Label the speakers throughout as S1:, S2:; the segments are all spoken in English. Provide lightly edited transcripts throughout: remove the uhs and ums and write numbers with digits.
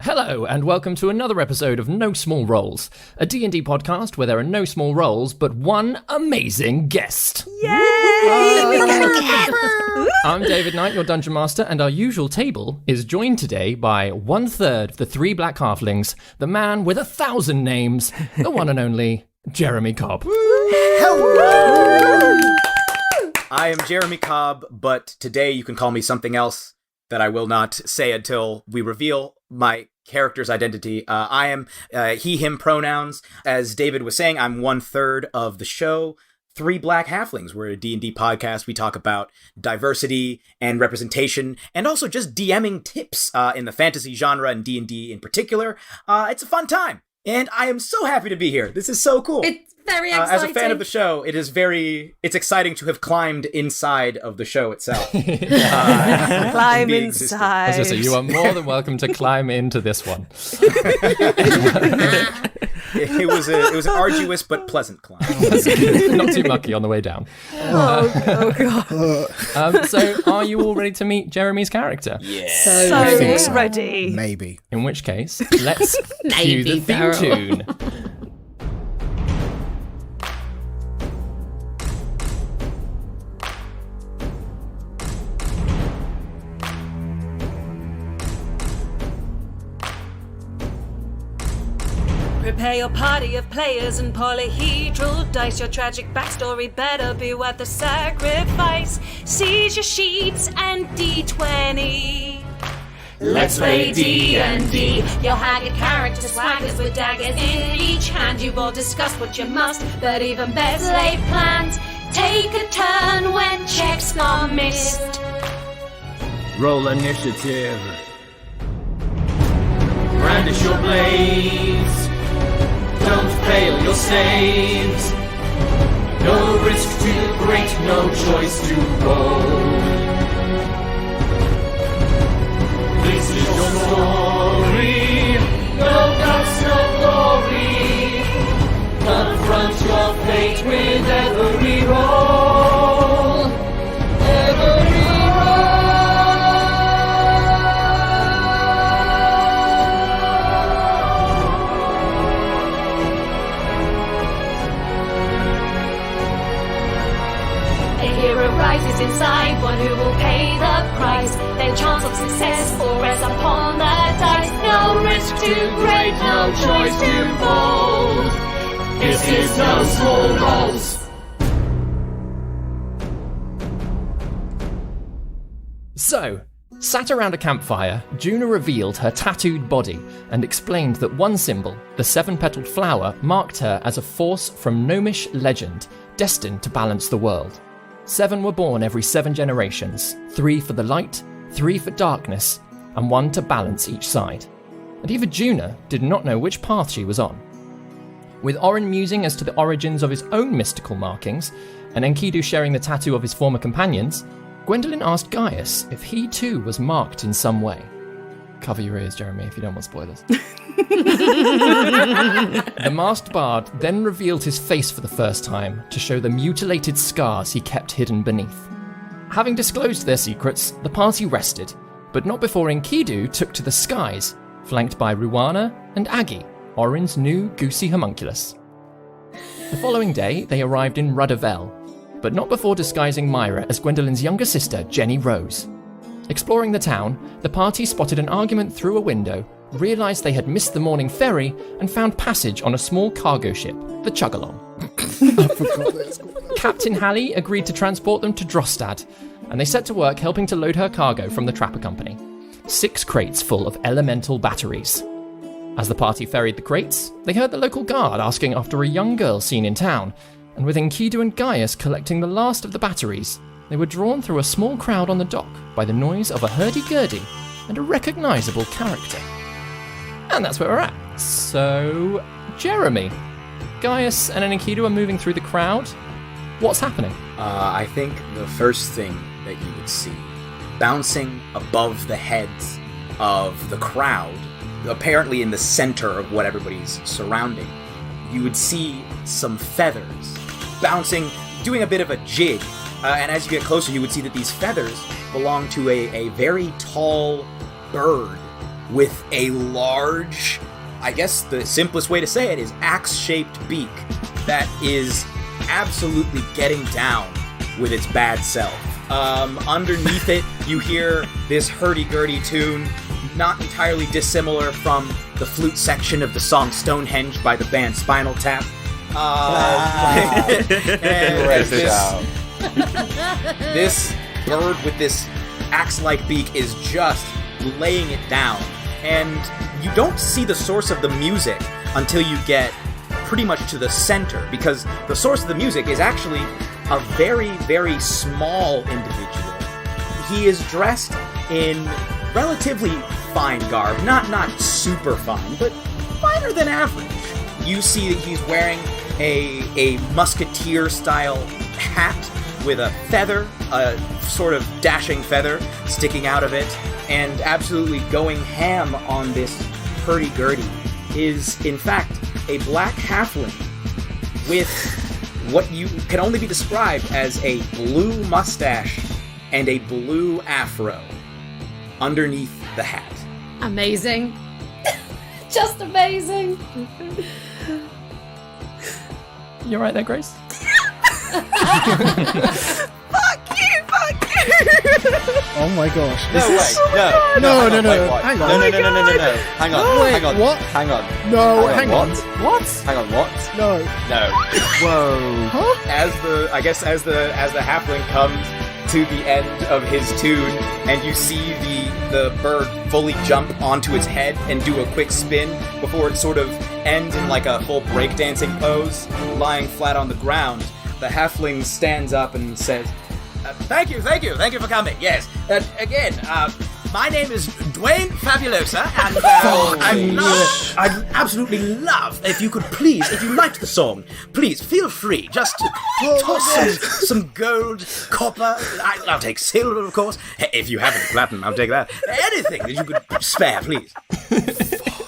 S1: Hello, and welcome to another episode of No Small Roles, a D&D podcast where there are no small roles, but one amazing guest.
S2: Yay!
S1: I'm David Knight, your Dungeon Master, and our usual table is joined today by 1/3 of the 3 black halflings, the man with 1,000 names, the one and only Jeremy Cobb.
S3: Hello! I am Jeremy Cobb, but today you can call me something else that I will not say until we reveal my character's identity. I am he, him pronouns. As David was saying, I'm 1/3 of the show. 3 Black Halflings. We're a D&D podcast. We talk about diversity and representation and also just DMing tips in the fantasy genre and D&D in particular. It's a fun time. And I am so happy to be here. This is so cool.
S2: It's very exciting.
S3: As a fan of the show, it's exciting to have climbed inside of the show itself.
S2: Climb inside.
S1: As I say, you are more than welcome to climb into this one.
S3: It was an arduous but pleasant climb.
S1: Not too mucky on the way down.
S2: Oh God.
S1: So, are you all ready to meet Jeremy's character?
S3: Yeah.
S2: So ready.
S4: Maybe.
S1: In which case, let's cue the theme tune.
S5: Prepare your party of players and polyhedral dice. Your tragic backstory better be worth the sacrifice. Seize your sheets and D20. Let's play D&D. Your haggard character swaggers with daggers in each hand. You've all discussed what you must, but even better laid plans. Take a turn when checks are missed.
S6: Roll initiative. Brandish your blades. Don't fail your saves. No risk too great, no choice to roll. This is your story. No guts, no glory. Confront your fate with every roll. Every
S5: rises inside, one who will pay the price. Then chance of success or rests upon the dice. No risk too great, no choice too bold. This is No Small Roles.
S1: So, sat around a campfire, Juna revealed her tattooed body and explained that one symbol, the 7-petaled flower, marked her as a force from gnomish legend, destined to balance the world. 7 were born every 7 generations, 3 for the light, 3 for darkness, and 1 to balance each side. And even Juna did not know which path she was on. With Orin musing as to the origins of his own mystical markings, and Enkidu sharing the tattoo of his former companions, Gwendolyn asked Gaius if he too was marked in some way. Cover your ears, Jeremy, if you don't want spoilers. The masked bard then revealed his face for the first time to show the mutilated scars he kept hidden beneath. Having disclosed their secrets, the party rested, but not before Enkidu took to the skies, flanked by Ruana and Aggie, Orin's new goosey homunculus. The following day, they arrived in Rudderville, but not before disguising Myra as Gwendolyn's younger sister, Jenny Rose. Exploring the town, the party spotted an argument through a window, realised they had missed the morning ferry, and found passage on a small cargo ship, the Chugalong. Captain Halley agreed to transport them to Drostad, and they set to work helping to load her cargo from the Trapper Company. 6 crates full of elemental batteries. As the party ferried the crates, they heard the local guard asking after a young girl seen in town, and with Enkidu and Gaius collecting the last of the batteries, they were drawn through a small crowd on the dock by the noise of a hurdy-gurdy and a recognisable character. And that's where we're at. So, Jeremy, Gaius and Enkidu are moving through the crowd. What's happening?
S3: I think the first thing that you would see, bouncing above the heads of the crowd, apparently in the center of what everybody's surrounding, you would see some feathers bouncing, doing a bit of a jig. And as you get closer, you would see that these feathers belong to a very tall bird with a large, I guess the simplest way to say it is axe-shaped beak that is absolutely getting down with its bad self. Underneath it, you hear this hurdy-gurdy tune, not entirely dissimilar from the flute section of the song Stonehenge by the band Spinal Tap. This bird with this axe-like beak is just laying it down. And you don't see the source of the music until you get pretty much to the center, because the source of the music is actually a very, very small individual. He is dressed in relatively fine garb, not super fine, but finer than average. You see that he's wearing a musketeer-style hat with a feather, a sort of dashing feather sticking out of it, and absolutely going ham on this hurdy-gurdy is, in fact, a black halfling with what you can only be described as a blue mustache and a blue afro underneath the hat.
S4: Amazing. Just amazing.
S1: You alright there, Grace?
S2: Fuck you!
S7: Oh my gosh.
S8: No, wait,
S7: No,
S8: hang on.
S7: hang on.
S8: No. Hang on.
S7: Wait,
S8: hang on.
S7: what?
S8: Hang on.
S7: No,
S8: hang on.
S7: What?
S8: Hang on, what?
S7: No.
S8: No.
S1: Whoa.
S7: Huh?
S3: As the halfling comes to the end of his tune, and you see the bird fully jump onto its head and do a quick spin before it sort of ends in like a full breakdancing pose, lying flat on the ground, the halfling stands up and says, Thank you for coming. Yes, again, my name is Dwayne Fabulosa, and I'd absolutely love if you could please, if you liked the song, please feel free just to toss some gold, copper. I'll take silver, of course. If you have any platinum, I'll take that. Anything that you could spare, please,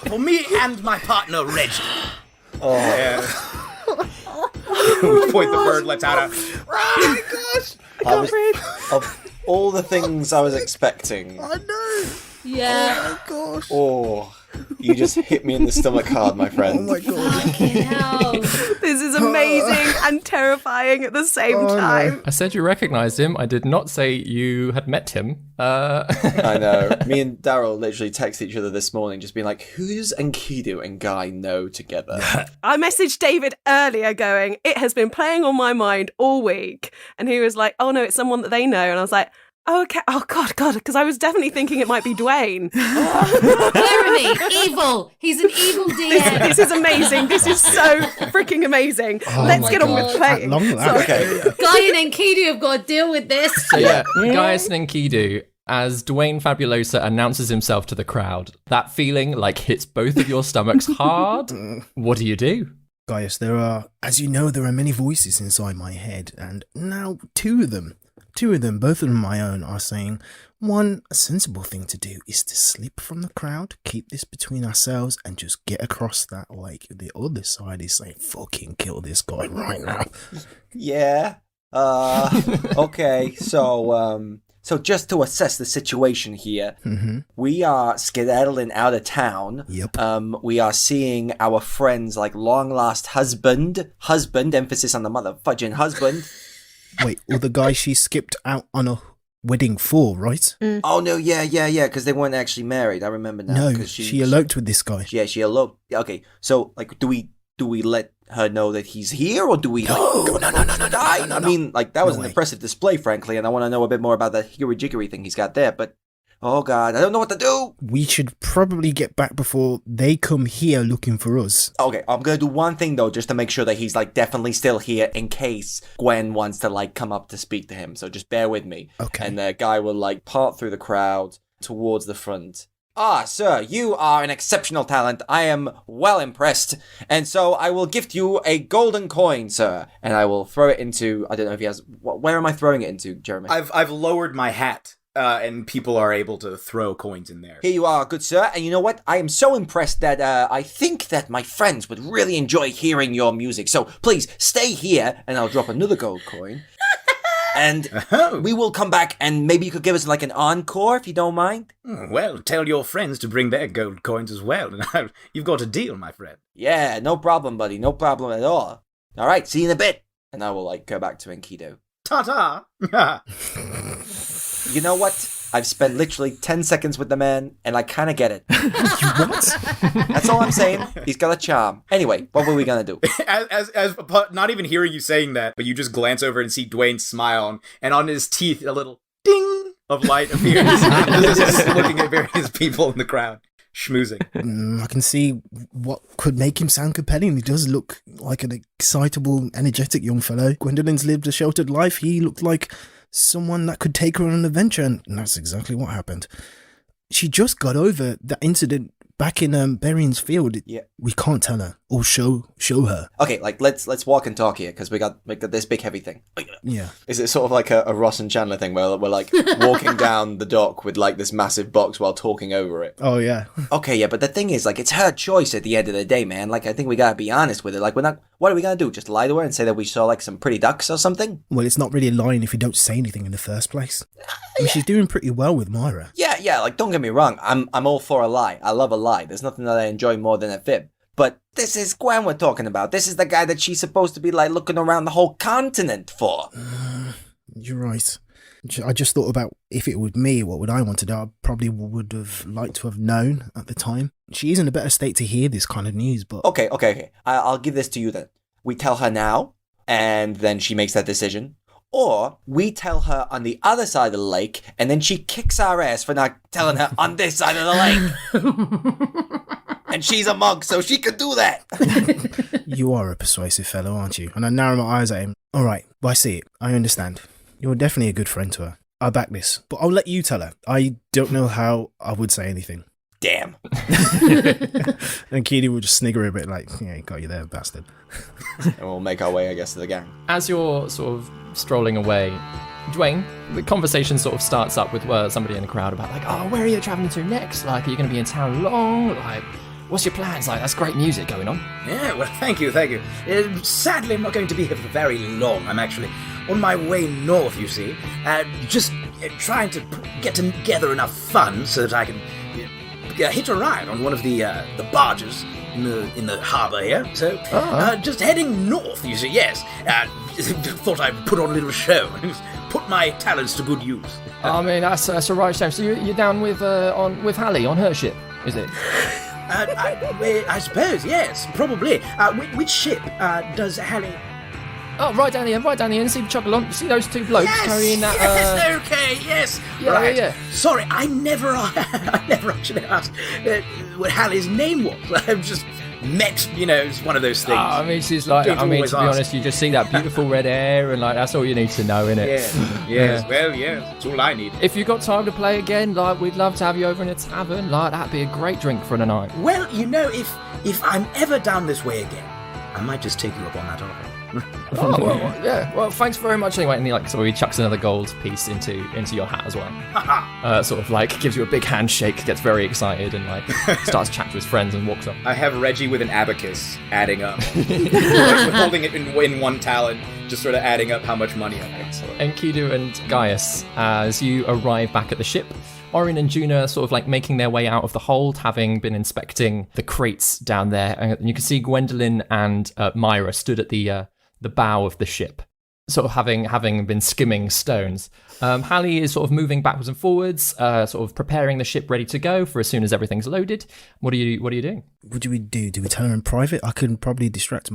S3: for me and my partner Reggie. Point the bird lets out a. Oh my gosh!
S8: Of all the things I was expecting.
S7: I know.
S4: Yeah.
S7: Oh my gosh.
S8: Oh, you just hit me in the stomach hard, my friend.
S7: Oh my god.
S4: Fucking hell.
S2: This is amazing and terrifying at the same time.
S1: I said you recognized him. I did not say you had met him.
S8: I know. Me and Daryl literally texted each other this morning, just being like, who's Enkidu and Guy know together?
S2: I messaged David earlier going, it has been playing on my mind all week. And he was like, oh no, it's someone that they know. And I was like, oh, okay. Oh, God, because I was definitely thinking it might be Dwayne.
S4: Jeremy, evil. He's an evil DM.
S2: This is amazing. This is so freaking amazing. Let's
S4: my
S2: get on
S4: God.
S2: with playing.
S7: At long last.
S8: Okay.
S4: Guy and Enkidu have got to deal with this.
S1: So yeah, Gaius and Enkidu, as Dwayne Fabulosa announces himself to the crowd, that feeling like hits both of your stomachs hard. What do you do?
S7: Gaius, as you know, there are many voices inside my head, and now two of them, both of them my own, are saying, one, a sensible thing to do is to slip from the crowd, keep this between ourselves, and just get across that lake. The other side is saying, fucking kill this guy right now.
S8: Yeah. Okay. So just to assess the situation here, we are skedaddling out of town.
S7: Yep.
S8: We are seeing our friend's like long lost husband, emphasis on the motherfudging husband.
S7: Wait, or the guy she skipped out on a wedding for, right?
S8: Oh no, yeah, because they weren't actually married. I remember now.
S7: No, she eloped with this guy.
S8: Yeah, she eloped. Okay, so like, do we let her know that he's here, or do we like go? No. I mean, like, that was an impressive display, frankly, and I want to know a bit more about the higgery-jiggery thing he's got there. But oh god, I don't know what to do.
S7: We should probably get back before they come here looking for us.
S8: Okay, I'm gonna do one thing though, just to make sure that he's like definitely still here in case Gwen wants to like come up to speak to him. So just bear with me.
S7: Okay.
S8: And the guy will like part through the crowd towards the front. Ah, sir, you are an exceptional talent. I am well impressed. And so I will gift you a golden coin, sir. And I will throw it into, I don't know if he has, where am I throwing it into, Jeremy?
S3: I've lowered my hat, and people are able to throw coins in there.
S8: Here you are, good sir. And you know what? I am so impressed that I think that my friends would really enjoy hearing your music. So please stay here, and I'll drop another gold coin. And
S3: Oh.
S8: we will come back, and maybe you could give us like an encore if you don't mind.
S3: Well, tell your friends to bring their gold coins as well. You've got a deal, my friend.
S8: Yeah, no problem, buddy. No problem at all. All right, see you in a bit. And I will like go back to Enkidu.
S3: Ta-ta!
S8: You know what? I've spent literally 10 seconds with the man, and I kind of get it.
S7: What?
S8: That's all I'm saying. He's got a charm. Anyway, what were we going to do?
S3: as not even hearing you saying that, but you just glance over and see Dwayne smile, and on his teeth a little ding of light appears. Just looking at various people in the crowd, schmoozing.
S7: I can see what could make him sound compelling. He does look like an excitable, energetic young fellow. Gwendolyn's lived a sheltered life. He looked like someone that could take her on an adventure, and that's exactly what happened. She just got over that incident back in Berrien's field.
S8: Yeah.
S7: We can't tell her or show her.
S8: Okay, like let's walk and talk here, because we got this big heavy thing.
S7: Yeah.
S8: Is it sort of like a Ross and Chandler thing where we're like walking down the dock with like this massive box while talking over it?
S7: Oh yeah.
S8: Okay, yeah, but the thing is, like, it's her choice at the end of the day, man. Like, I think we gotta be honest with it. Like, what are we gonna do? Just lie to her and say that we saw like some pretty ducks or something?
S7: Well, it's not really lying if you don't say anything in the first place. I mean, she's doing pretty well with Myra.
S8: Yeah, like, don't get me wrong. I'm all for a lie. I love a lie. There's nothing that I enjoy more than a fib. But this is Gwen we're talking about. This is the guy that she's supposed to be, like, looking around the whole continent for.
S7: You're right. I just thought about if it were me, what would I want to do? I probably would have liked to have known at the time. She is in a better state to hear this kind of news, but...
S8: Okay. I'll give this to you then. We tell her now, and then she makes that decision. Or we tell her on the other side of the lake, and then she kicks our ass for not telling her on this side of the lake. And she's a monk, so she could do that.
S7: You are a persuasive fellow, aren't you? And I narrow my eyes at him. All right, well, I see it. I understand. You're definitely a good friend to her. I'll back this, but I'll let you tell her. I don't know how I would say anything.
S8: Damn.
S7: And Keely will just snigger a bit like, yeah, got you there, bastard.
S8: And we'll make our way, I guess, to the gang.
S1: As you're sort of strolling away, Dwayne, the conversation sort of starts up with somebody in the crowd about like, oh, where are you travelling to next? Like, are you going to be in town long? Like, what's your plans? Like, that's great music going on.
S3: Yeah, well, thank you. Sadly, I'm not going to be here for very long. I'm actually on my way north, you see. Just trying to get together enough funds so that I can hitch a ride on one of the barges in the harbour here. So, just heading north, you see, yes. Thought I'd put on a little show and put my talents to good use.
S1: I mean, that's a right shame. So you're down with Hallie on her ship, is it?
S3: I suppose, yes, probably. Which ship does Hallie...
S1: Oh, right down the end. See the chuckle on. See those two blokes carrying that...
S3: Yes, okay, yes.
S1: Yeah,
S3: right.
S1: yeah.
S3: Sorry, I never actually asked what Hallie's name was. I've just met, it's one of those things.
S1: I mean, she's like, to be honest, you just see that beautiful red hair and like, that's all you need to know, innit?
S3: Yes, well, yes, that's all I need.
S1: If you got time to play again, like, we'd love to have you over in a tavern. Like, that'd be a great drink for the night.
S3: Well, if I'm ever down this way again, I might just take you up on that offer.
S1: Oh, well, yeah. Well, thanks very much anyway. And he chucks another gold piece into your hat as well. Sort of like gives you a big handshake, gets very excited, and like starts chatting to his friends and walks off.
S3: I have Reggie with an abacus adding up, like, holding it in one talon, just sort of adding up how much money I make.
S1: Enkidu and Gaius, as you arrive back at the ship, Orin and Juna are sort of like making their way out of the hold, having been inspecting the crates down there. And you can see Gwendolyn and Myra stood at the bow of the ship, sort of having been skimming stones. Hallie is sort of moving backwards and forwards, sort of preparing the ship ready to go for as soon as everything's loaded. What are you doing?
S7: What do we do? Do we tell her in private? I can probably distract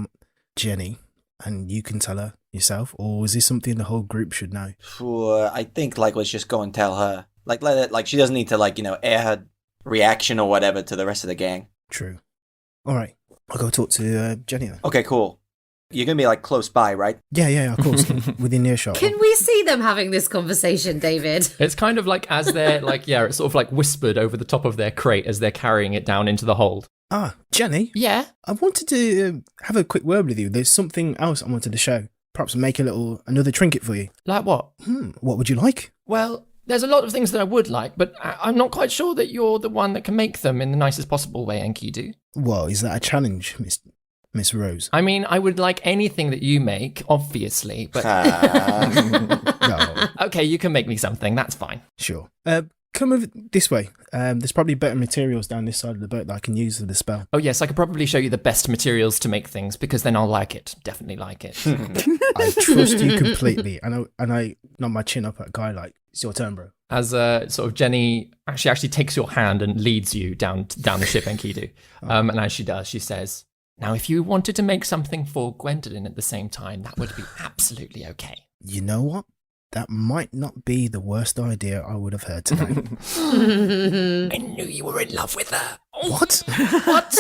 S7: Jenny, and you can tell her yourself. Or is this something the whole group should know?
S8: I think like let's just go and tell her. Like, let it, like, she doesn't need to, like, air her reaction or whatever to the rest of the gang.
S7: True. All right. I'll go talk to Jenny then.
S8: Okay, cool. You're going to be, like, close by, right?
S7: Yeah, of course. Within earshot.
S4: Can we see them having this conversation, David?
S1: It's kind of like as they're, like, it's sort of like whispered over the top of their crate as they're carrying it down into the hold.
S7: Ah, Jenny?
S1: Yeah?
S7: I wanted to have a quick word with you. There's something else I wanted to show. Perhaps make another trinket for you.
S1: Like what?
S7: What would you like?
S1: Well... There's a lot of things that I would like, but I'm not quite sure that you're the one that can make them in the nicest possible way, Enkidu.
S7: Well, is that a challenge, Miss Rose?
S1: I mean, I would like anything that you make, obviously, but...
S7: No,
S1: Okay, you can make me something. That's fine.
S7: Sure. Come over this way. There's probably better materials down this side of the boat that I can use for the spell.
S1: Oh, yes, I could probably show you the best materials to make things because then I'll like it. Definitely like it.
S7: I trust you completely. And I nod my chin up at Guy like, it's your turn, bro.
S1: As sort of Jenny actually takes your hand and leads you down the ship, Enkidu. And as she does, she says, now, if you wanted to make something for Gwendolyn at the same time, that would be absolutely okay.
S7: You know what? That might not be the worst idea I would have heard tonight.
S1: I knew you were in love with her.
S7: What?
S1: What?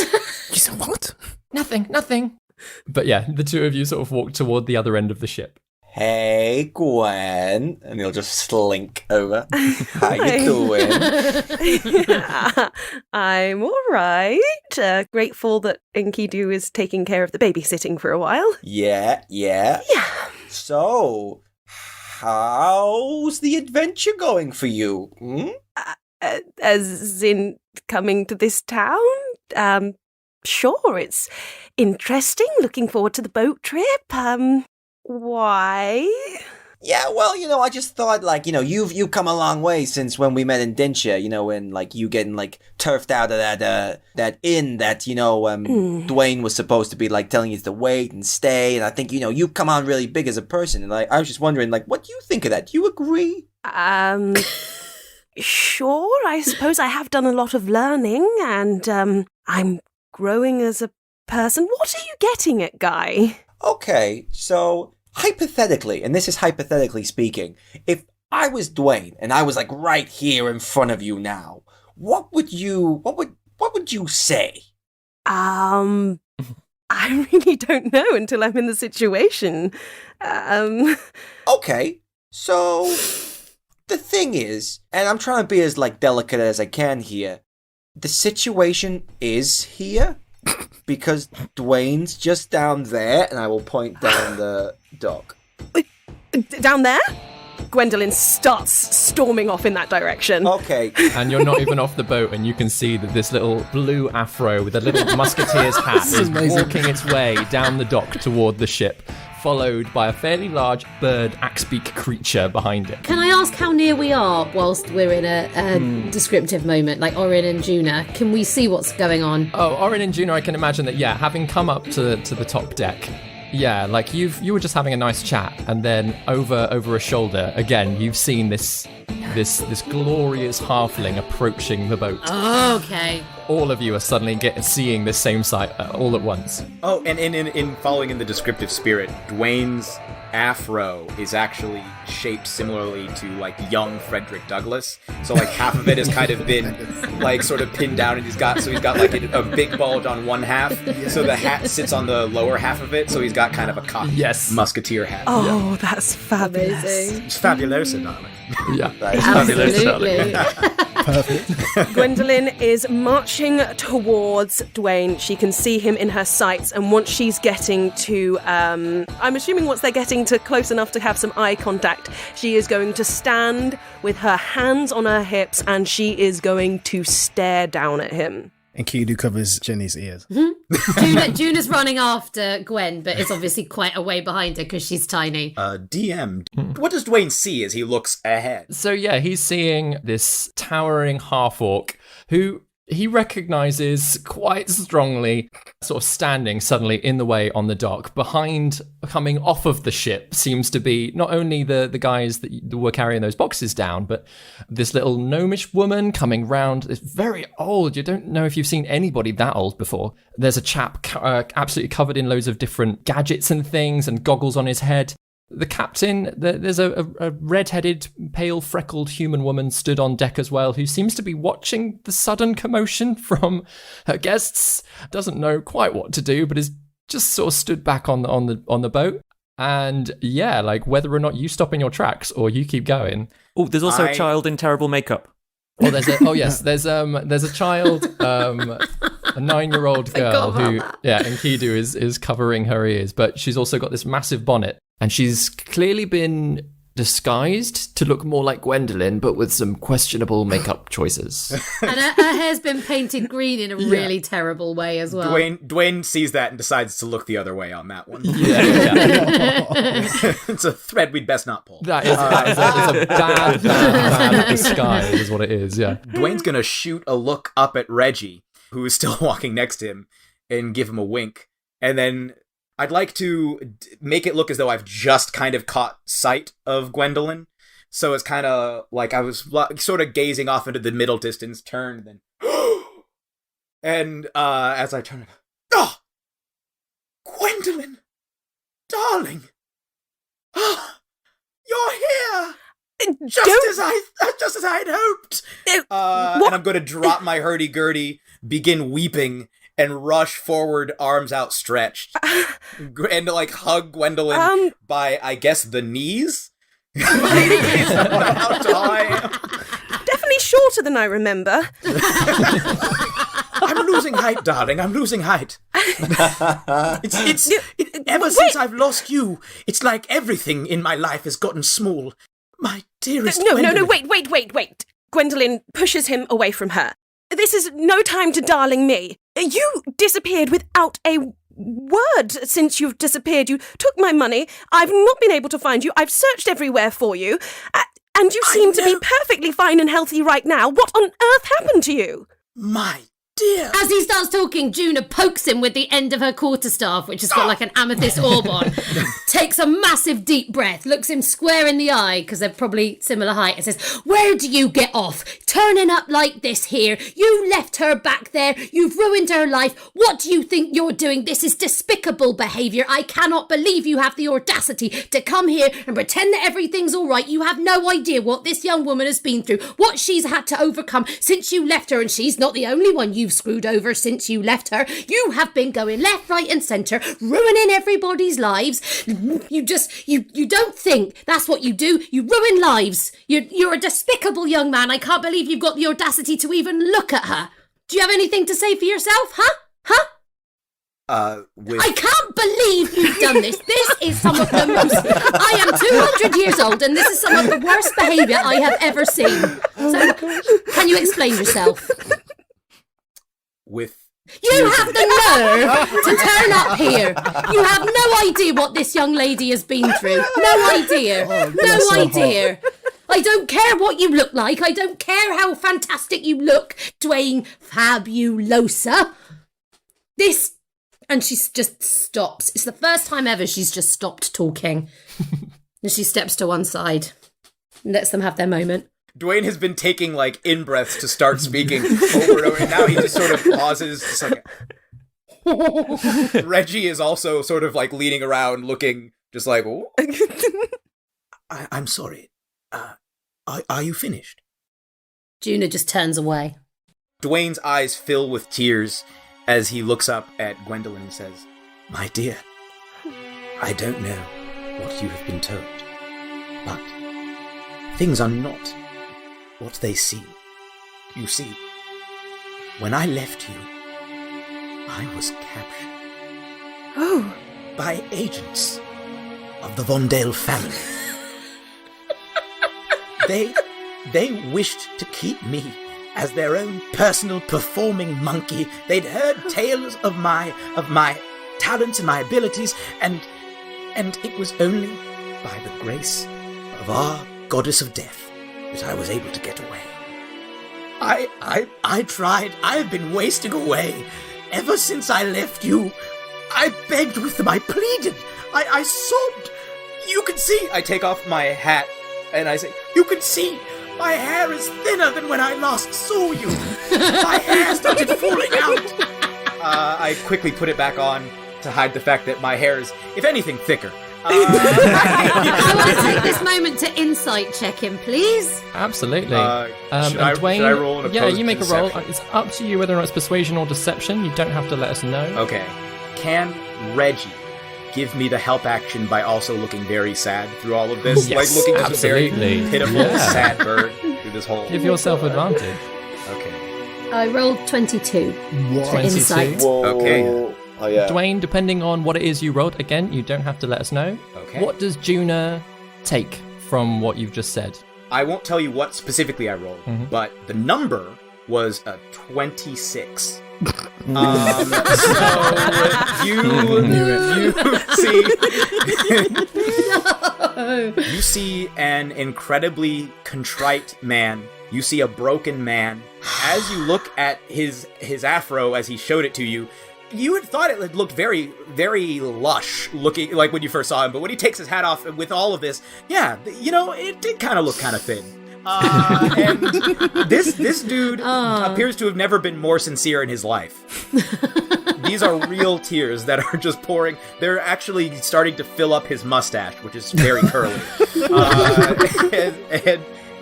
S7: You said what?
S1: Nothing. But yeah, the two of you sort of walk toward the other end of the ship.
S8: Hey, Gwen. And he'll just slink over. How you doing?
S2: I'm all right. Grateful that Enkidu is taking care of the babysitting for a while.
S8: Yeah.
S2: Yeah.
S8: So, how's the adventure going for you?
S2: As in coming to this town? Sure, it's interesting. Looking forward to the boat trip. Why?
S8: Yeah, well, I just thought, you've come a long way since when we met in Dinshire, when, you getting, turfed out of that inn that, Dwayne was supposed to be, telling you to wait and stay, and I think, you've come on really big as a person, and I was just wondering, what do you think of that? Do you agree?
S2: Sure, I suppose I have done a lot of learning, and, I'm growing as a person. What are you getting at, Guy?
S8: Okay, so hypothetically, and this is hypothetically speaking, if I was Dwayne and I was right here in front of you now, what would you say?
S2: I really don't know until I'm in the situation.
S8: Okay, so the thing is, and I'm trying to be as delicate as I can here, the situation is here. Because Dwayne's just down there, and I will point down the dock.
S2: Down there? Gwendolyn starts storming off in that direction.
S8: Okay.
S1: And you're not even off the boat, and you can see that this little blue afro with a little musketeer's hat is walking its way down the dock toward the ship, followed by a fairly large bird axe-beak creature behind it.
S4: Can I ask how near we are whilst we're in a descriptive moment, like Orin and Juna? Can we see what's going on?
S1: Oh, Orin and Juna, I can imagine that, yeah, having come up to the top deck, yeah, you were just having a nice chat, and then over a shoulder, again, you've seen this glorious halfling approaching the boat.
S4: Oh, okay.
S1: All of you are suddenly seeing this same sight all at once.
S3: Oh, and in following in the descriptive spirit, Dwayne's afro is actually shaped similarly to young Frederick Douglass. So half of it has kind of been sort of pinned down, and he's got a big bulge on one half. So the hat sits on the lower half of it. So he's got kind of a cocked musketeer hat.
S2: Oh, that's fabulous.
S4: Amazing.
S3: It's fabulous, darling.
S1: Yeah,
S4: Absolutely.
S7: Perfect.
S2: Gwendolyn is marching towards Dwayne. She can see him in her sights, and once she's getting to, I'm assuming once they're getting to close enough to have some eye contact, she is going to stand with her hands on her hips, and she is going to stare down at him.
S7: And Kidu covers Jenny's ears.
S4: Juna's running after Gwen, but is obviously quite a way behind her because she's tiny.
S3: DM, what does Dwayne see as he looks ahead?
S1: So yeah, he's seeing this towering half-orc who he recognizes quite strongly, sort of standing suddenly in the way on the dock. Behind, coming off of the ship, seems to be not only the guys that were carrying those boxes down, but this little gnomish woman coming round. It's very old. You don't know if you've seen anybody that old before. There's a chap absolutely covered in loads of different gadgets and things and goggles on his head. The captain, there's a red-headed, pale, freckled human woman stood on deck as well, who seems to be watching the sudden commotion from her guests. Doesn't know quite what to do, but is just sort of stood back on the boat. And yeah, whether or not you stop in your tracks or you keep going.
S9: Oh, there's also a child in terrible makeup.
S1: Oh, there's a child, a 9-year-old girl who, Enkidu is covering her ears, but she's also got this massive bonnet. And she's clearly been disguised to look more like Gwendolyn, but with some questionable makeup choices.
S4: And her hair's been painted green in a really terrible way as well.
S3: Dwayne sees that and decides to look the other way on that one.
S1: Yeah.
S3: It's a thread we'd best not pull.
S1: That is a bad disguise, is what it is, yeah.
S3: Dwayne's gonna shoot a look up at Reggie, who is still walking next to him, and give him a wink. And then I'd like to make it look as though I've just kind of caught sight of Gwendolyn. So it's kind of like I was sort of gazing off into the middle distance, turned, then... and as I turn, oh! Gwendolyn! Darling! You're here! Just as I'd hoped! And I'm going to drop my hurdy-gurdy, begin weeping, and rush forward, arms outstretched, and like hug Gwendolyn by, I guess, the knees? How tall I am.
S2: Definitely shorter than I remember.
S3: I'm losing height, darling. I'm losing height. Ever since I've lost you, it's like everything in my life has gotten small. My dearest Gwendolyn.
S2: No, wait. Gwendolyn pushes him away from her. This is no time to darling me. You disappeared without a word since you've disappeared. You took my money. I've not been able to find you. I've searched everywhere for you. And you seem to be perfectly fine and healthy right now. What on earth happened to you?
S3: My dear.
S4: As he starts talking, Juna pokes him with the end of her quarterstaff, which has got like an amethyst orb on, takes a massive deep breath, looks him square in the eye, because they're probably similar height, and says, "Where do you get off? Turning up like this here? You left her back there. You've ruined her life. What do you think you're doing? This is despicable behaviour. I cannot believe you have the audacity to come here and pretend that everything's all right. You have no idea what this young woman has been through, what she's had to overcome since you left her, and she's not the only one you've screwed over since you left her. You have been going left, right and centre, ruining everybody's lives. You don't think that's what you do. You ruin lives. You're a despicable young man. I can't believe you've got the audacity to even look at her. Do you have anything to say for yourself, huh? I can't believe you've done this. This is some of the most... I am 200 years old and this is some of the worst behaviour I have ever seen. So, can you explain yourself? You have the nerve to turn up here. You have no idea what this young lady has been through. No idea. No idea. I don't care what you look like. I don't care how fantastic you look, Dwayne Fabulosa. This... And she just stops. It's the first time ever she's just stopped talking. And she steps to one side and lets them have their moment.
S3: Dwayne has been taking, like, in-breaths to start speaking over and over, and now he just sort of pauses, just like... Reggie is also sort of, like, leaning around, looking, just like, oh. I'm sorry. Are you finished?
S4: Juna just turns away.
S3: Dwayne's eyes fill with tears as he looks up at Gwendolyn and says, "My dear, I don't know what you have been told, but things are not what they seem. You see, when I left you, I was captured.
S2: Oh.
S3: By agents of the Vondale family. They wished to keep me as their own personal performing monkey. They'd heard tales of my talents and my abilities, and it was only by the grace of our goddess of death that I was able to get away. I tried. I've been wasting away ever since I left you. I begged with them. I pleaded. I sobbed. You can see. I take off my hat and I say, you can see. My hair is thinner than when I last saw you. My hair started falling out. I quickly put it back on to hide the fact that my hair is, if anything, thicker.
S4: I want to take this moment to insight check him, please.
S1: Absolutely.
S3: Should I roll an opposed
S1: Yeah, you make a roll.
S3: deception?
S1: It's up to you whether or not it's persuasion or deception. You don't have to let us know.
S3: Okay. Can Reggie give me the help action by also looking very sad through all of this?
S1: Yes,
S3: like looking just
S1: absolutely.
S3: a very pitiful, sad bird through this whole...
S1: Give yourself advantage.
S3: Okay.
S4: I rolled 22 for insight.
S8: Whoa.
S3: Okay.
S8: Oh, yeah.
S1: Dwayne, depending on what it is you rolled, again, you don't have to let us know.
S3: Okay.
S1: What does Juna take from what you've just said.
S3: I won't tell you what specifically I rolled, but the number was a 26. So you see an incredibly contrite man. You see a broken man. As you look at his afro as he showed it to you, you had thought it looked very, very lush looking, like when you first saw him. But when he takes his hat off with all of this, yeah, it did kind of look kind of thin. And this dude appears to have never been more sincere in his life. These are real tears that are just pouring. They're actually starting to fill up his mustache, which is very curly.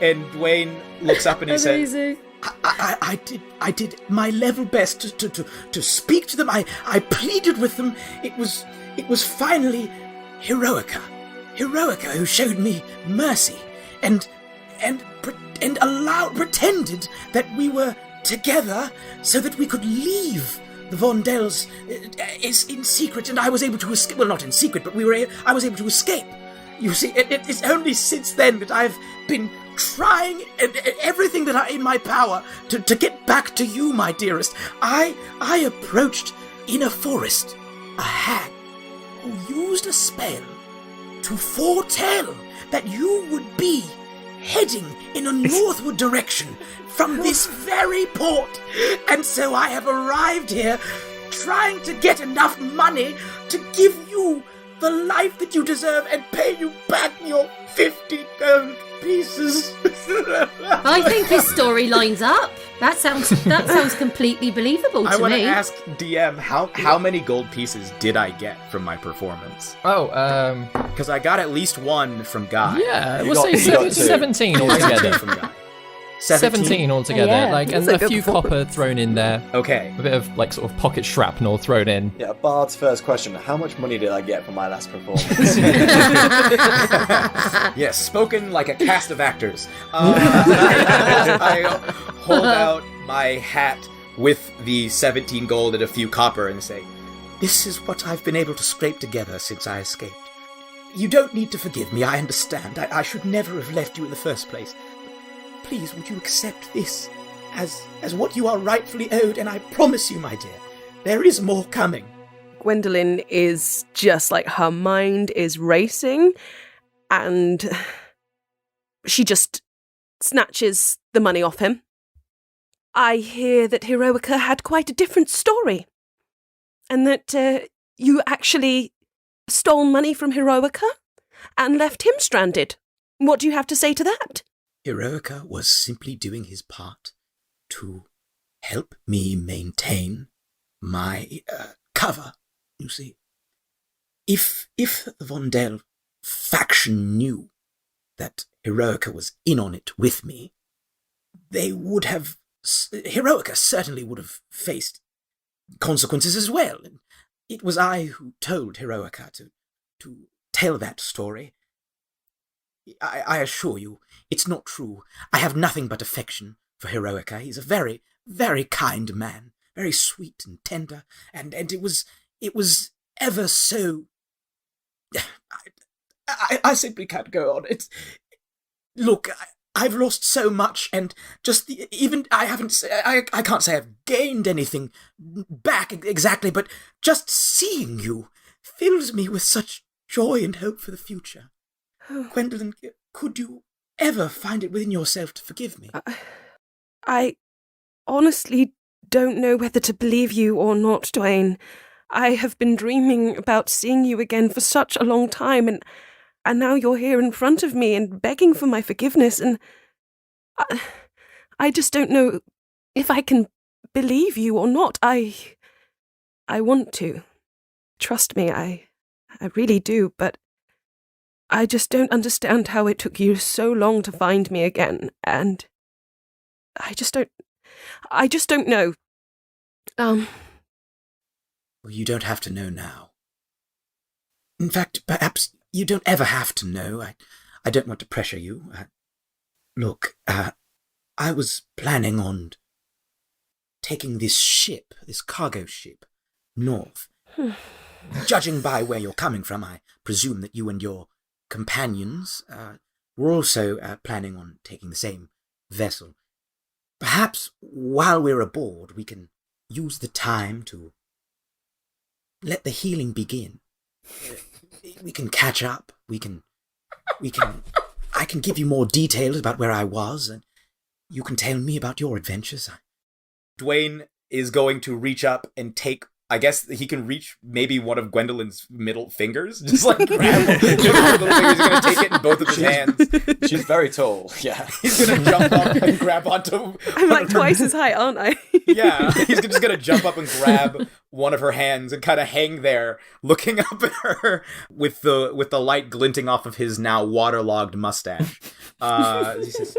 S3: And Dwayne looks up and he says, I did my level best to speak to them. I pleaded with them. It was finally Heroica who showed me mercy and pretended that we were together so that we could leave the Vondels in secret, and I was able to escape. Well, not in secret, but I was able to escape. You see, it's only since then that I've been trying everything that in my power to get back to you, my dearest. I approached in a forest a hag who used a spell to foretell that you would be heading in a northward direction from this very port. And so I have arrived here trying to get enough money to give you the life that you deserve and pay you back your 50 gold pieces.
S4: I think his story lines up. That sounds completely believable to me.
S3: I want to ask DM, how many gold pieces did I get from my performance? Because I got at least one from Guy.
S1: Yeah, we'll say 17 altogether.
S3: From Guy.
S1: 17 altogether, and a few copper thrown in there.
S3: Okay.
S1: A bit of sort of pocket shrapnel thrown in.
S8: Yeah, Bard's first question, how much money did I get for my last performance?
S3: Yes, spoken like a cast of actors. I hold out my hat with the 17 gold and a few copper and say, "This is what I've been able to scrape together since I escaped. You don't need to forgive me, I understand. I should never have left you in the first place. Please, would you accept this as what you are rightfully owed? And I promise you, my dear, there is more coming."
S2: Gwendolyn is just like, her mind is racing, and she just snatches the money off him. "I hear that Heroica had quite a different story, and that you actually stole money from Heroica and left him stranded. What do you have to say to that?"
S3: Heroica was simply doing his part to help me maintain my cover, you see. If the Vondel faction knew that Heroica was in on it with me, Heroica certainly would have faced consequences as well. It was I who told Heroica to tell that story. I assure you, it's not true. I have nothing but affection for Heroica. He's a very, very kind man, very sweet and tender, and it was ever so. I simply can't go on. Look, I've lost so much, and I can't say I've gained anything back exactly, but just seeing you fills me with such joy and hope for the future. Gwendolyn, could you ever find it within yourself to forgive me?
S2: I honestly don't know whether to believe you or not, Dwayne. I have been dreaming about seeing you again for such a long time, and now you're here in front of me and begging for my forgiveness, and I just don't know if I can believe you or not. I want to. Trust me, I really do, but I just don't understand how it took you so long to find me again, and I just don't know.
S3: Well, you don't have to know now. In fact, perhaps you don't ever have to know. I don't want to pressure you. Look, I was planning on taking this cargo ship, north. Judging by where you're coming from, I presume that you and your companions we're also planning on taking the same vessel. Perhaps while we're aboard, we can use the time to let the healing begin. We can catch up. I can give you more details about where I was, and you can tell me about your adventures. Dwayne is going to reach up and take, I guess he can reach maybe one of Gwendolyn's middle fingers. Just like grab one of her little fingers. He's going to take it in both of his hands.
S8: She's very tall. Yeah.
S3: He's going to jump up and grab onto...
S2: I'm like twice as high, aren't I?
S3: Yeah, he's just going to jump up and grab one of her hands and kind of hang there, looking up at her with the light glinting off of his now waterlogged mustache. He says,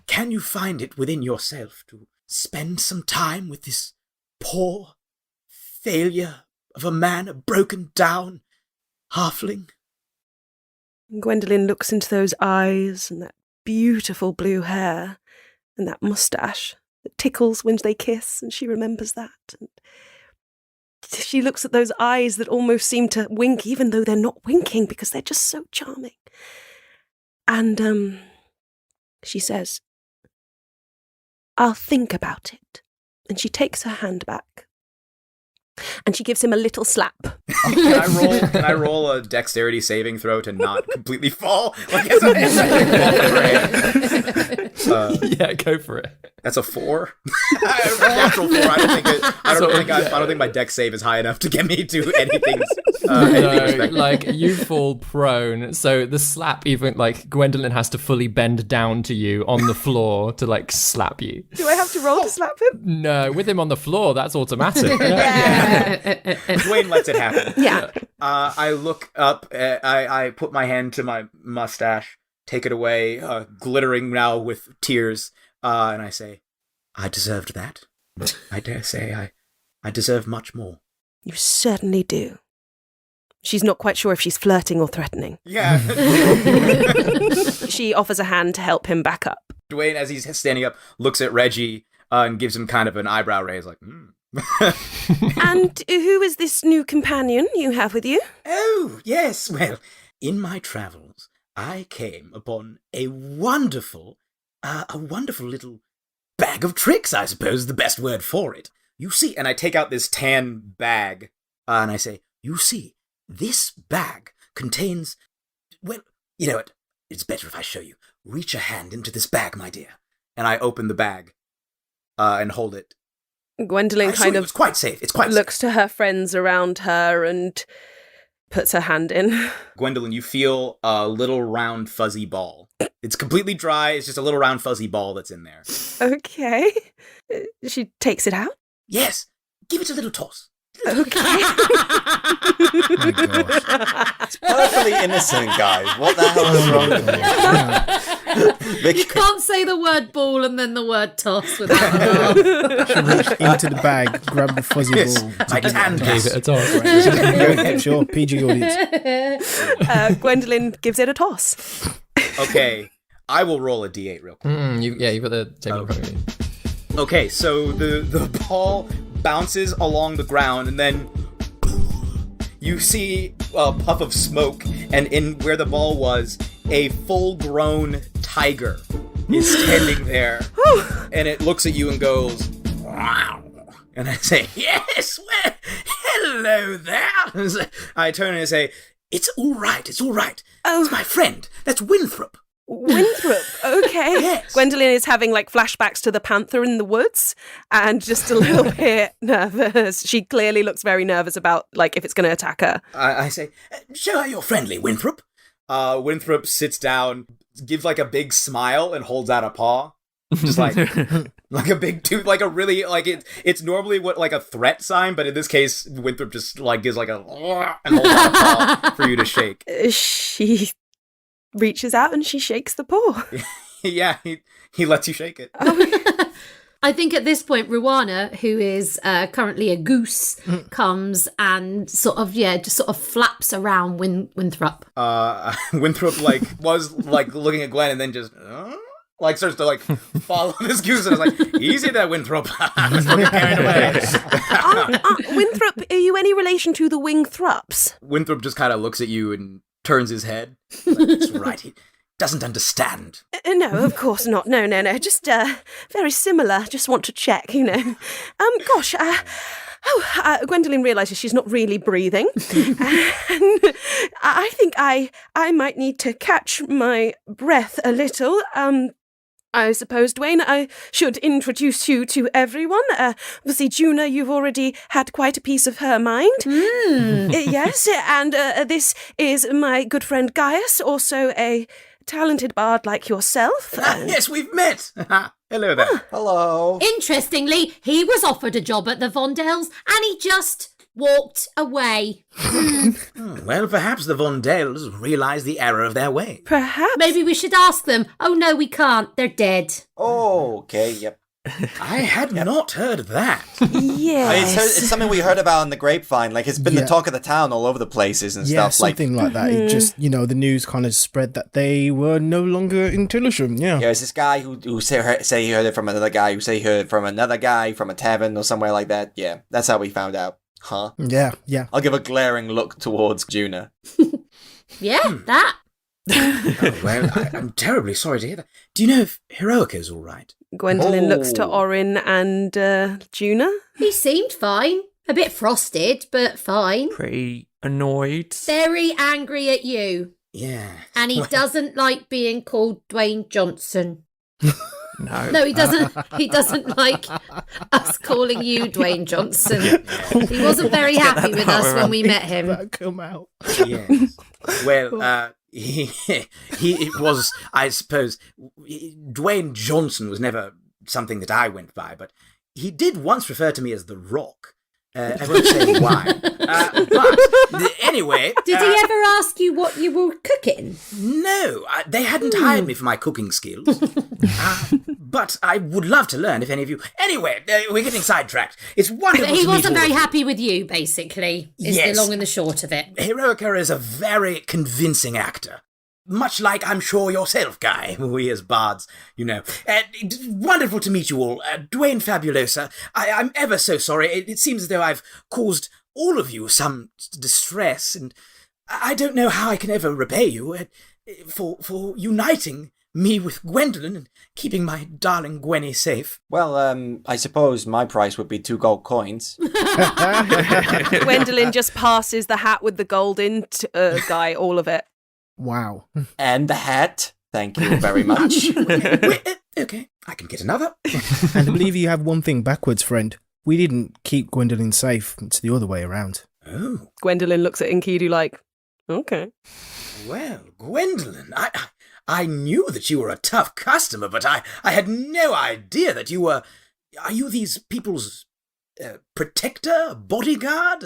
S3: Can you find it within yourself to spend some time with this poor failure of a man, a broken down halfling?
S2: Gwendolyn looks into those eyes and that beautiful blue hair and that moustache that tickles when they kiss, and she remembers that. And she looks at those eyes that almost seem to wink, even though they're not winking, because they're just so charming. And she says, I'll think about it. And she takes her hand back. And she gives him a little slap.
S3: Can I roll a dexterity saving throw to not completely fall? Like as I fall over
S1: Yeah, go for it.
S3: That's a 4. Natural 4. I don't think my dex save is high enough to get me to anything.
S1: No, like you fall prone, so the slap, even like Gwendolyn has to fully bend down to you on the floor to like slap you.
S2: Do I have to roll to slap him?
S1: No, with him on the floor, that's automatic.
S3: Dwayne lets it happen.
S2: Yeah.
S3: I look up. I put my hand to my mustache, take it away, glittering now with tears, and I say, I deserved that. I dare say I deserve much more.
S2: You certainly do. She's not quite sure if she's flirting or threatening.
S3: Yeah.
S2: She offers a hand to help him back up.
S3: Dwayne, as he's standing up, looks at Reggie and gives him kind of an eyebrow raise, like,
S2: And who is this new companion you have with you?
S3: Oh, yes. Well, in my travels, I came upon a wonderful little bag of tricks, I suppose is the best word for it. You see, and I take out this tan bag, and I say, you see, this bag contains, well, you know what? It's better if I show you. Reach a hand into this bag, my dear. And I open the bag and hold it.
S2: Gwendolyn kind of
S3: it's quite safe. It's quite
S2: looks to her friends around her and puts her hand in.
S3: Gwendolyn, you feel a little round fuzzy ball. It's completely dry. It's just a little round fuzzy ball that's in there.
S2: Okay. She takes it out?
S3: Yes. Give it a little toss.
S2: Okay.
S7: Oh my gosh.
S8: Perfectly innocent, guys. What the hell is wrong with you?
S4: You can't say the word ball and then the word toss without a laugh.
S7: She reached into the bag, grabbed the fuzzy ball.
S3: My tan
S1: Gave it a toss.
S7: Go ahead, sure, PG audience.
S2: Gwendolyn gives it a toss.
S3: Okay. I will roll a d8 real quick.
S1: You've got the table in front of you.
S3: Okay, so the ball bounces along the ground, and then you see a puff of smoke, and in where the ball was, a full-grown tiger is standing there, and it looks at you and goes, wow. And I say, yes, well, hello there. I turn and I say, it's all right.
S2: Oh.
S3: It's my friend. That's Winthrop.
S2: Winthrop, okay.
S3: Yes.
S2: Gwendolyn is having like flashbacks to the panther in the woods and just a little bit nervous. She clearly looks very nervous about like if it's going to attack her.
S3: I say, show her you're friendly, Winthrop. Winthrop sits down, gives like a big smile and holds out a paw. Just like a big tooth, like a really, like it's normally what like a threat sign, but in this case, Winthrop just like gives like a and holds out a paw for you to shake.
S2: She reaches out and she shakes the paw.
S3: Yeah, he lets you shake it.
S4: I think at this point, Ruana, who is currently a goose, comes and sort of flaps around Winthrop.
S3: Winthrop was looking at Gwen and then just starts to follow this goose, and I was like, easy there, Winthrop. I was getting carried away.
S2: Winthrop, are you any relation to the Wingthrops?
S3: Winthrop just kind of looks at you and turns his head. That's right, he doesn't understand.
S2: No, of course not. No. Just very similar. Just want to check, Gosh, Gwendolyn realises she's not really breathing. And I think I might need to catch my breath a little. I suppose, Dwayne, I should introduce you to everyone. Obviously, Juna, you've already had quite a piece of her mind. Yes, and this is my good friend Gaius, also a talented bard like yourself.
S3: Yes, we've met. Hello there.
S8: Hello.
S4: Interestingly, he was offered a job at the Vondells and he just walked away.
S3: Well, perhaps the Vondells realised the error of their way.
S2: Perhaps.
S4: Maybe we should ask them. Oh no, we can't. They're dead.
S8: Oh, okay, yep.
S3: I had not heard that.
S2: Yes.
S8: It's something we heard about on the grapevine. Like, it's been the talk of the town all over the places and
S7: Yeah,
S8: stuff.
S7: something like that. It just, the news kind of spread that they were no longer in Tillisham, yeah.
S8: Yeah, it's this guy who say he heard it from another guy, who say he heard it from another guy from a tavern or somewhere like that. Yeah, that's how we found out. Huh?
S7: Yeah.
S8: I'll give a glaring look towards Juna.
S4: Yeah, that.
S3: Oh, well, I'm terribly sorry to hear that. Do you know if Heroica's all right?
S2: Gwendolyn looks to Orin and Juna.
S4: He seemed fine. A bit frosted, but fine.
S9: Pretty annoyed.
S4: Very angry at you.
S3: Yeah.
S4: And he doesn't like being called Dwayne Johnson.
S9: No.
S4: No, he doesn't. He doesn't like us calling you Dwayne Johnson. He wasn't very happy with us when we met him.
S7: That come out.
S3: Yes. Well, it was, I suppose, Dwayne Johnson was never something that I went by, but he did once refer to me as The Rock. I won't say why. But anyway...
S4: Did he ever ask you what you were cooking?
S3: No, they hadn't hired me for my cooking skills. But I would love to learn if any of you... Anyway, we're getting sidetracked. It's wonderful
S4: He
S3: to meet
S4: wasn't
S3: all
S4: very
S3: of you.
S4: happy with you, basically, is
S3: Yes.
S4: the long and the short of it.
S3: Heroica is a very convincing actor. Much like I'm sure yourself, Guy, we as bards, It's wonderful to meet you all. Dwayne Fabulosa, I'm ever so sorry. It seems as though I've caused all of you some distress, and I don't know how I can ever repay you for uniting me with Gwendolyn and keeping my darling Gwenny safe.
S8: Well, I suppose my price would be 2 gold coins.
S2: Gwendolyn just passes the hat with the gold in to Guy, all of it.
S7: Wow.
S8: And the hat. Thank you very much.
S3: Wait, okay, I can get another.
S7: And I believe you have one thing backwards, friend. We didn't keep Gwendolyn safe. It's the other way around.
S3: Oh,
S2: Gwendolyn looks at Enkidu like, okay.
S3: well, Gwendolyn, I knew that you were a tough customer, but I had no idea that you were... Are you these people's protector, bodyguard?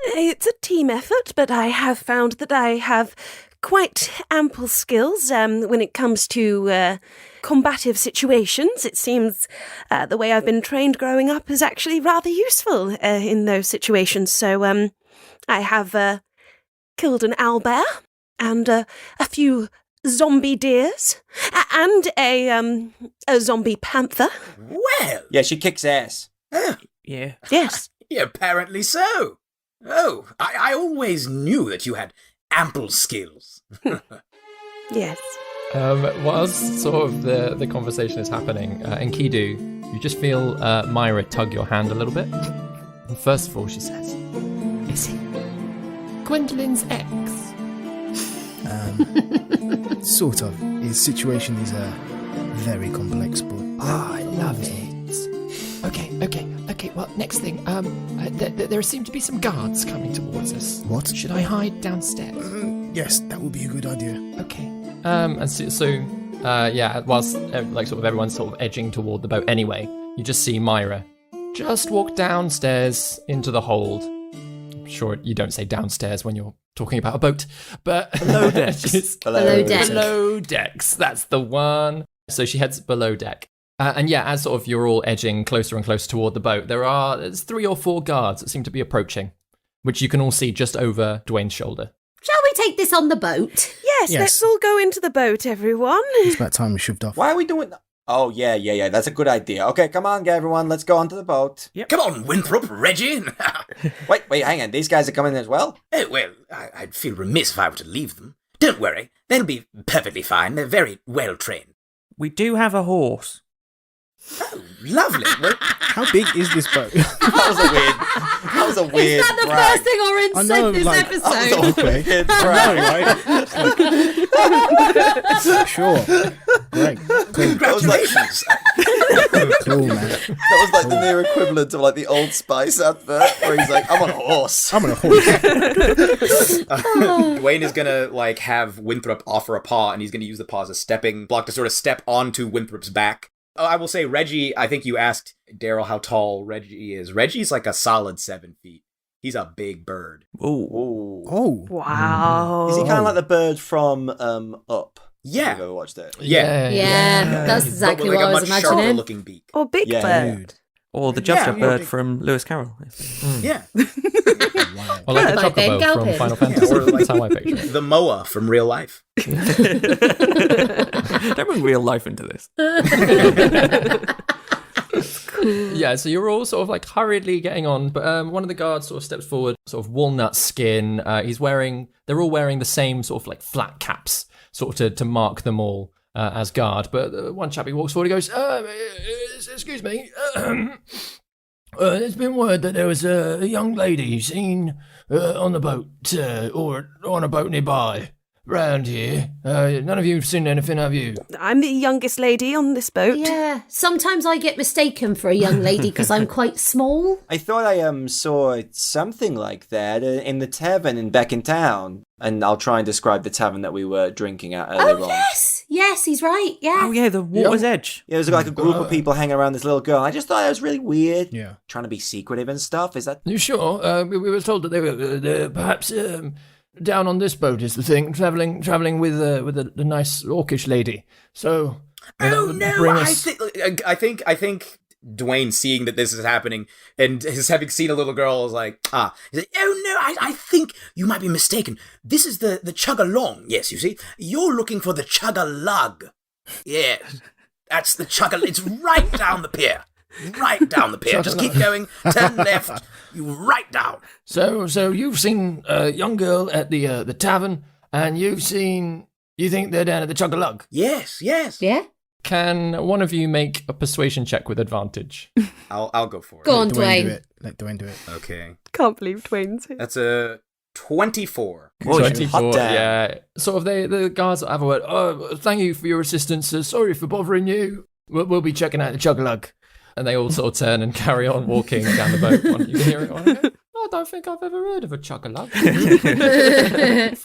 S2: It's a team effort, but I have found that I have quite ample skills when it comes to combative situations. It seems the way I've been trained growing up is actually rather useful in those situations. So I have killed an owlbear and a few zombie deers and a zombie panther.
S3: Well,
S8: Yeah, she kicks ass.
S9: Yeah.
S2: Yes.
S3: apparently so. Oh, I always knew that you had ample skills.
S2: Yes.
S1: Whilst sort of the conversation is happening, Enkidu, you just feel Myra tug your hand a little bit. And first of all, she says, "Is he Gwendolyn's ex?"
S7: Sort of. His situation is very complex, but...
S1: I love it. Okay. Well, next thing. There seem to be some guards coming towards us.
S7: What?
S1: Should I hide downstairs?
S7: Yes, that would be a good idea.
S1: Okay. And whilst sort of everyone's sort of edging toward the boat anyway, you just see Myra just walk downstairs into the hold. I'm sure you don't say downstairs when you're talking about a boat, but below decks.
S4: Below deck.
S1: Below decks. That's the one. So she heads below deck. And as sort of you're all edging closer and closer toward the boat, there's 3 or 4 guards that seem to be approaching, which you can all see just over Dwayne's shoulder.
S4: Shall we take this on the boat?
S2: Yes, let's all go into the boat, everyone.
S7: It's about time we shoved off.
S8: Why are we doing that? Oh, yeah. That's a good idea. Okay, come on, everyone. Let's go onto the boat.
S3: Come on, Winthrop, Reggie.
S8: Wait, hang on. These guys are coming as well?
S3: Oh, well, I'd feel remiss if I were to leave them. Don't worry, they'll be perfectly fine. They're very well trained.
S9: We do have a horse.
S3: Oh, lovely. Well,
S7: How big is this boat?
S8: That was a weird
S4: Is that the
S8: brag.
S4: first thing Oren
S7: I
S4: said
S7: know,
S4: this
S7: like-
S4: episode?
S8: Weird brag.
S7: Sure. Great. Cool.
S3: congratulations.
S7: Cool, man.
S8: That was like the near equivalent of like the Old Spice advert where he's like, I'm on a horse.
S7: I'm on a horse.
S3: Dwayne is gonna like have Winthrop offer a paw, and he's gonna use the paw as a stepping block to sort of step onto Winthrop's back. I will say, Reggie, I think you asked Daryl how tall Reggie is. Reggie's like a solid 7 feet. He's a big bird.
S8: Ooh.
S7: Oh.
S2: Wow.
S8: Is he kind of like the bird from Up?
S3: Yeah.
S8: If you've ever watched it.
S3: Yeah.
S4: Yeah, that's
S3: But
S4: exactly
S3: with
S4: what
S3: like
S4: I
S3: a
S4: was
S3: much sharper
S4: imagining.
S3: looking beak.
S2: Or Big
S8: Yeah.
S2: Bird.
S7: Dude.
S9: Or the Jubster
S3: Yeah.
S9: bird from Lewis Carroll.
S3: Yeah.
S7: Wow.
S1: Or like the
S4: Like Ben
S1: chocobo from
S4: Galpin.
S1: Final Fantasy.
S3: Or like-
S1: That's how I picture it.
S3: The Moa from real life.
S9: Don't bring real life into this.
S1: Yeah, so you're all sort of like hurriedly getting on, but one of the guards sort of steps forward, sort of walnut skin. They're all wearing the same sort of like flat caps, sort of to mark them all as guard. But one chappie walks forward and goes, excuse me, there's been word that there was a young lady seen on the boat or on a boat nearby. Round here. None of you have seen anything, have you?
S2: I'm the youngest lady on this boat.
S4: Yeah, sometimes I get mistaken for a young lady because I'm quite small.
S8: I thought I saw something like that in the tavern back in town. And I'll try and describe the tavern that we were drinking at earlier on.
S4: Yes, he's right. Yeah.
S9: Oh, yeah, the water's edge.
S8: Yeah, there's like a group of people hanging around this little girl. I just thought it was really weird.
S7: Yeah.
S8: Trying to be secretive and stuff. Is that...
S1: You sure? We were told that they were perhaps down on this boat is the thing, traveling with the nice orcish lady. So that
S3: Oh
S1: would
S3: no!
S1: bring
S3: I
S1: us-
S3: think Dwayne, seeing that this is happening and his having seen a little girl, is like, he's like, oh no! I think you might be mistaken. This is the chug-along. Yes, you see, you're looking for the chug-a-lug. Yes, that's the chug-a. It's right down the pier. Right down the pier. Just keep going. Turn left. You right down.
S1: So you've seen a young girl at the tavern, and you think they're down at the Chug-a-Lug.
S3: Yes.
S4: Yeah.
S1: Can one of you make a persuasion check with advantage?
S3: I'll go for it.
S4: Go on,
S7: Dwayne do
S4: Dwayne.
S7: it. Let Dwayne do it.
S3: Okay,
S2: Can't believe Dwayne's here.
S3: that's a 24.
S8: Oh,
S1: 24,
S8: hot damn.
S1: yeah. Sort of the guards have a word. Oh, thank you for your assistance. Sorry for bothering you. We'll be checking out the Chug-a-Lug. And they all sort of turn and carry on walking down the boat. You can hear it. Okay. I don't think I've ever heard of a Chug-a-Lug.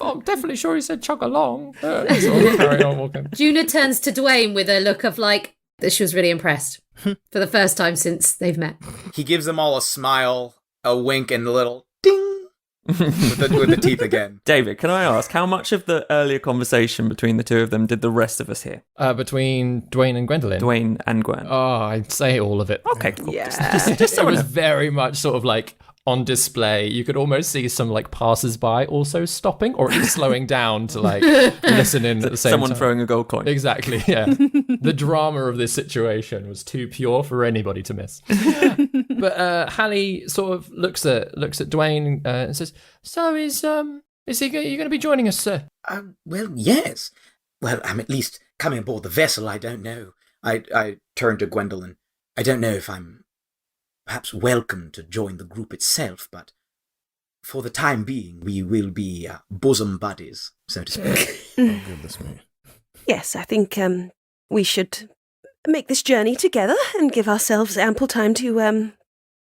S1: I'm definitely sure he said Chug-along. Sort of carry on walking.
S4: Juna turns to Dwayne with a look of like that she was really impressed for the first time since they've met.
S3: He gives them all a smile, a wink, and a little ding with the teeth again.
S9: David, can I ask, how much of the earlier conversation between the two of them did the rest of us hear?
S1: Between Dwayne and Gwendolyn.
S9: Dwayne and Gwen.
S1: Oh, I'd say all of it.
S9: Okay, cool.
S2: Yeah.
S9: Just so
S1: It
S9: I
S1: was
S9: know.
S1: very much sort of like on display. You could almost see some like passers-by also stopping or at least slowing down to like listen in at the same
S9: Someone
S1: time.
S9: throwing a gold coin.
S1: Exactly, yeah. The drama of this situation was too pure for anybody to miss. But Hallie sort of looks at Dwayne and says, "So you going to be joining us, sir?"
S3: Well, yes. Well, I'm at least coming aboard the vessel. I don't know. I turn to Gwendolyn. I don't know if I'm perhaps welcome to join the group itself, but for the time being, we will be bosom buddies, so to speak.
S7: Oh, goodness me.
S2: Yes, I think we should make this journey together and give ourselves ample time to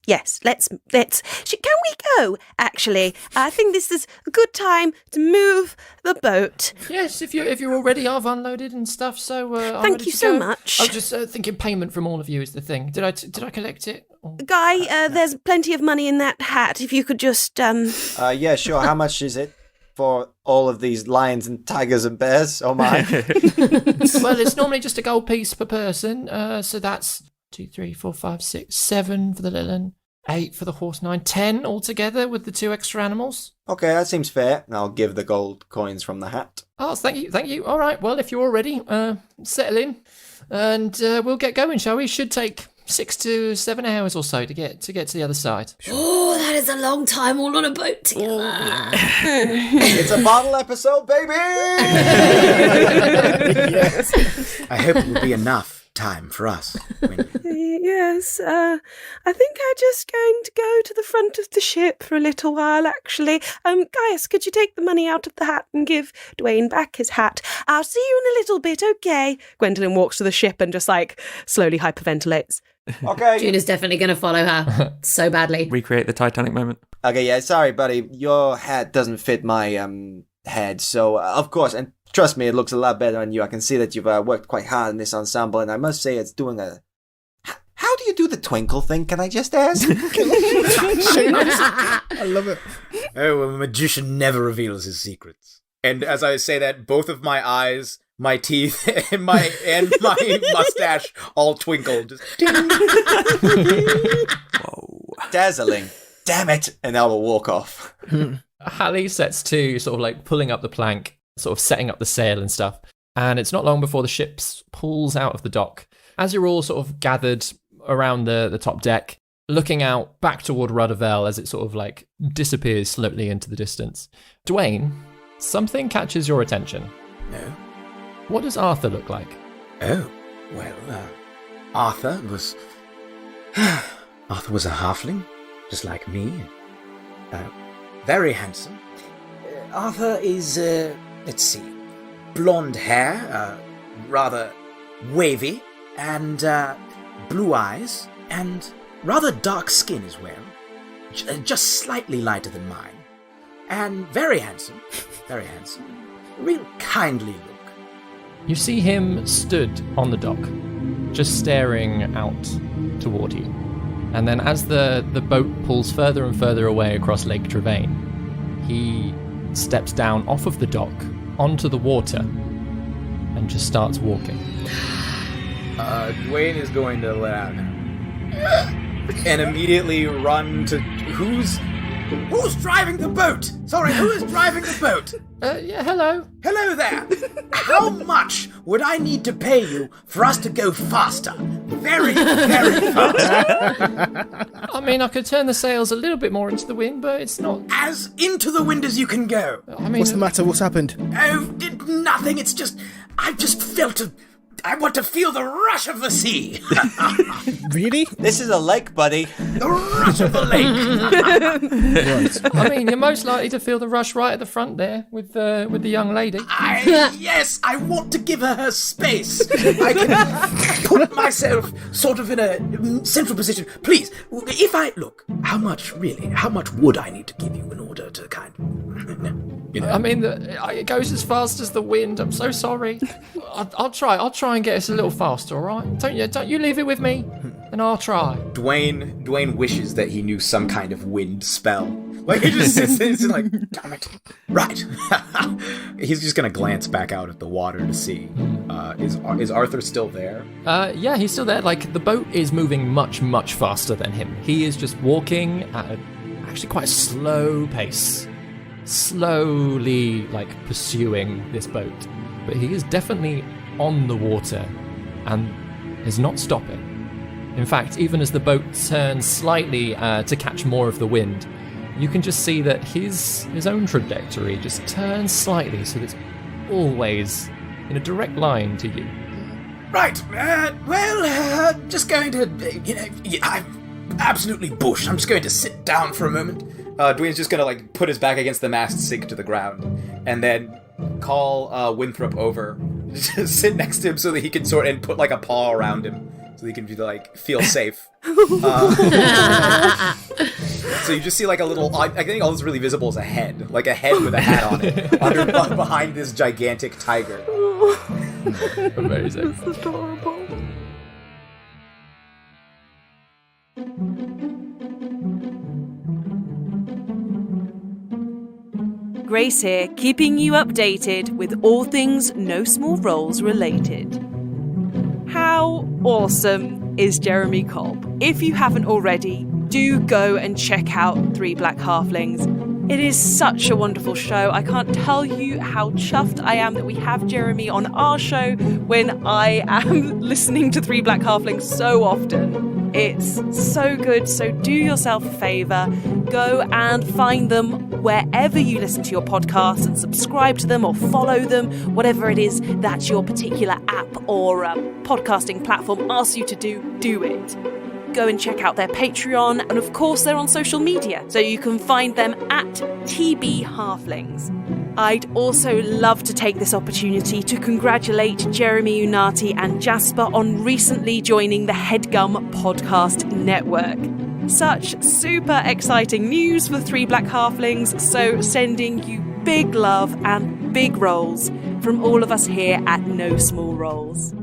S2: yes, let's can we go, actually? I think this is a good time to move the boat.
S1: Yes, if you're all ready, I've unloaded and stuff. So I'm
S2: Thank
S1: ready
S2: you
S1: to
S2: so
S1: go.
S2: much.
S1: I was just thinking payment from all of you is the thing. Did I collect it? Or-
S2: Guy, there's plenty of money in that hat. If you could just
S8: Yeah, sure. How much is it for all of these lions and tigers and bears? Oh my.
S1: Well, it's normally just a gold piece per person. So that's 2, 3, 4, 5, 6, 7 for the little one, 8 for the horse, 9, 10 altogether with the 2 extra animals.
S8: Okay, that seems fair. And I'll give the gold coins from the hat.
S1: Oh, thank you. All right, well, if you're all ready, settle in, and we'll get going, shall we? Should take 6 to 7 hours or so to get to the other side.
S4: Oh, that is a long time all on a boat together.
S8: It's a bottle episode, baby!
S3: Yes. I hope it will be enough time for us.
S2: Yes, I think I'm just going to go to the front of the ship for a little while, actually. Gaius, could you take the money out of the hat and give Dwayne back his hat? I'll see you in a little bit, okay? Gwendolyn walks to the ship and just, slowly hyperventilates.
S8: Okay.
S4: Juna's definitely going to follow her so badly.
S9: Recreate the Titanic moment.
S8: Okay, yeah, sorry, buddy. Your hat doesn't fit my head, so of course, and trust me, it looks a lot better on you. I can see that you've worked quite hard in this ensemble, and I must say it's doing a... How do you do the twinkle thing, can I just ask?
S7: I love it.
S3: Oh, well, a magician never reveals his secrets. And as I say that, both of my eyes, my teeth, and my mustache all twinkle. Just ding.
S9: Whoa.
S8: Dazzling. Damn it. And I will walk off.
S1: Hallie sets to sort of pulling up the plank, sort of setting up the sail and stuff. And it's not long before the ship pulls out of the dock. As you're all sort of gathered around the top deck, looking out back toward Rudderville as it sort of disappears slowly into the distance. Dwayne, something catches your attention.
S3: No.
S1: What does Arthur look like?
S3: Oh, well, Arthur was a halfling, just like me. Very handsome. Arthur is, let's see, blonde hair, rather wavy, and blue eyes, and rather dark skin as well. Just slightly lighter than mine. And very handsome. Very handsome. Real kindly look.
S1: You see him stood on the dock, just staring out toward you. And then as the boat pulls further and further away across Lake Trevane, he steps down off of the dock onto the water and just starts walking.
S3: Dwayne is going to let out and immediately run to... Who's driving the boat? Sorry, who is driving the boat?
S1: Yeah, hello.
S3: Hello there. How much would I need to pay you for us to go faster? Very, very fast.
S1: I mean, I could turn the sails a little bit more into the wind, but it's not...
S3: As into the wind as you can go.
S1: I mean...
S7: What's the matter? What's happened?
S3: Oh, nothing. It's just... I've just felt I want to feel the rush of the sea.
S7: Really?
S8: This is a lake, buddy.
S3: The rush of the lake.
S7: Right.
S1: I mean, you're most likely to feel the rush right at the front there with the young lady.
S3: Yes, I want to give her space. I can put myself sort of in a central position. Please, if I... Look, how much would I need to give you in order to kind of... You know?
S1: I mean, it goes as fast as the wind. I'm so sorry. I'll try and get us a little faster, all right? Don't you leave it with me, and I'll try.
S3: Dwayne wishes that he knew some kind of wind spell. He just sits there and damn it. Right. He's just gonna glance back out at the water to see. Is Arthur still there?
S1: Yeah, he's still there. The boat is moving much, much faster than him. He is just walking at actually quite a slow pace. Slowly pursuing this boat, but he is definitely on the water and is not stopping. In fact, even as the boat turns slightly to catch more of the wind, you can just see that his own trajectory just turns slightly so that it's always in a direct line to you.
S3: Right, just going to, I'm absolutely bushed. I'm just going to sit down for a moment. Dwayne's just gonna put his back against the mast, sink to the ground, and then call Winthrop over, just sit next to him so that he can and put a paw around him so he can feel safe. So you just see a little. I think all that's really visible is a head, a head with a hat on it, behind this gigantic tiger.
S1: Amazing.
S2: That's adorable. Grace here, keeping you updated with all things No Small Roles related. How awesome is Jeremy Cobb? If you haven't already, do go and check out 3 Black Halflings. It is such a wonderful show. I can't tell you how chuffed I am that we have Jeremy on our show when I am listening to Three Black Halflings so often. It's so good, so do yourself a favour. Go and find them wherever you listen to your podcasts and subscribe to them or follow them, whatever it is that your particular app or podcasting platform asks you to do it. Go and check out their Patreon, and of course they're on social media, so you can find them at TB Halflings. I'd also love to take this opportunity to congratulate Jeremy Unati and Jasper on recently joining the Headgum Podcast Network. Such super exciting news for Three Black Halflings, so sending you big love and big rolls from all of us here at No Small Rolls.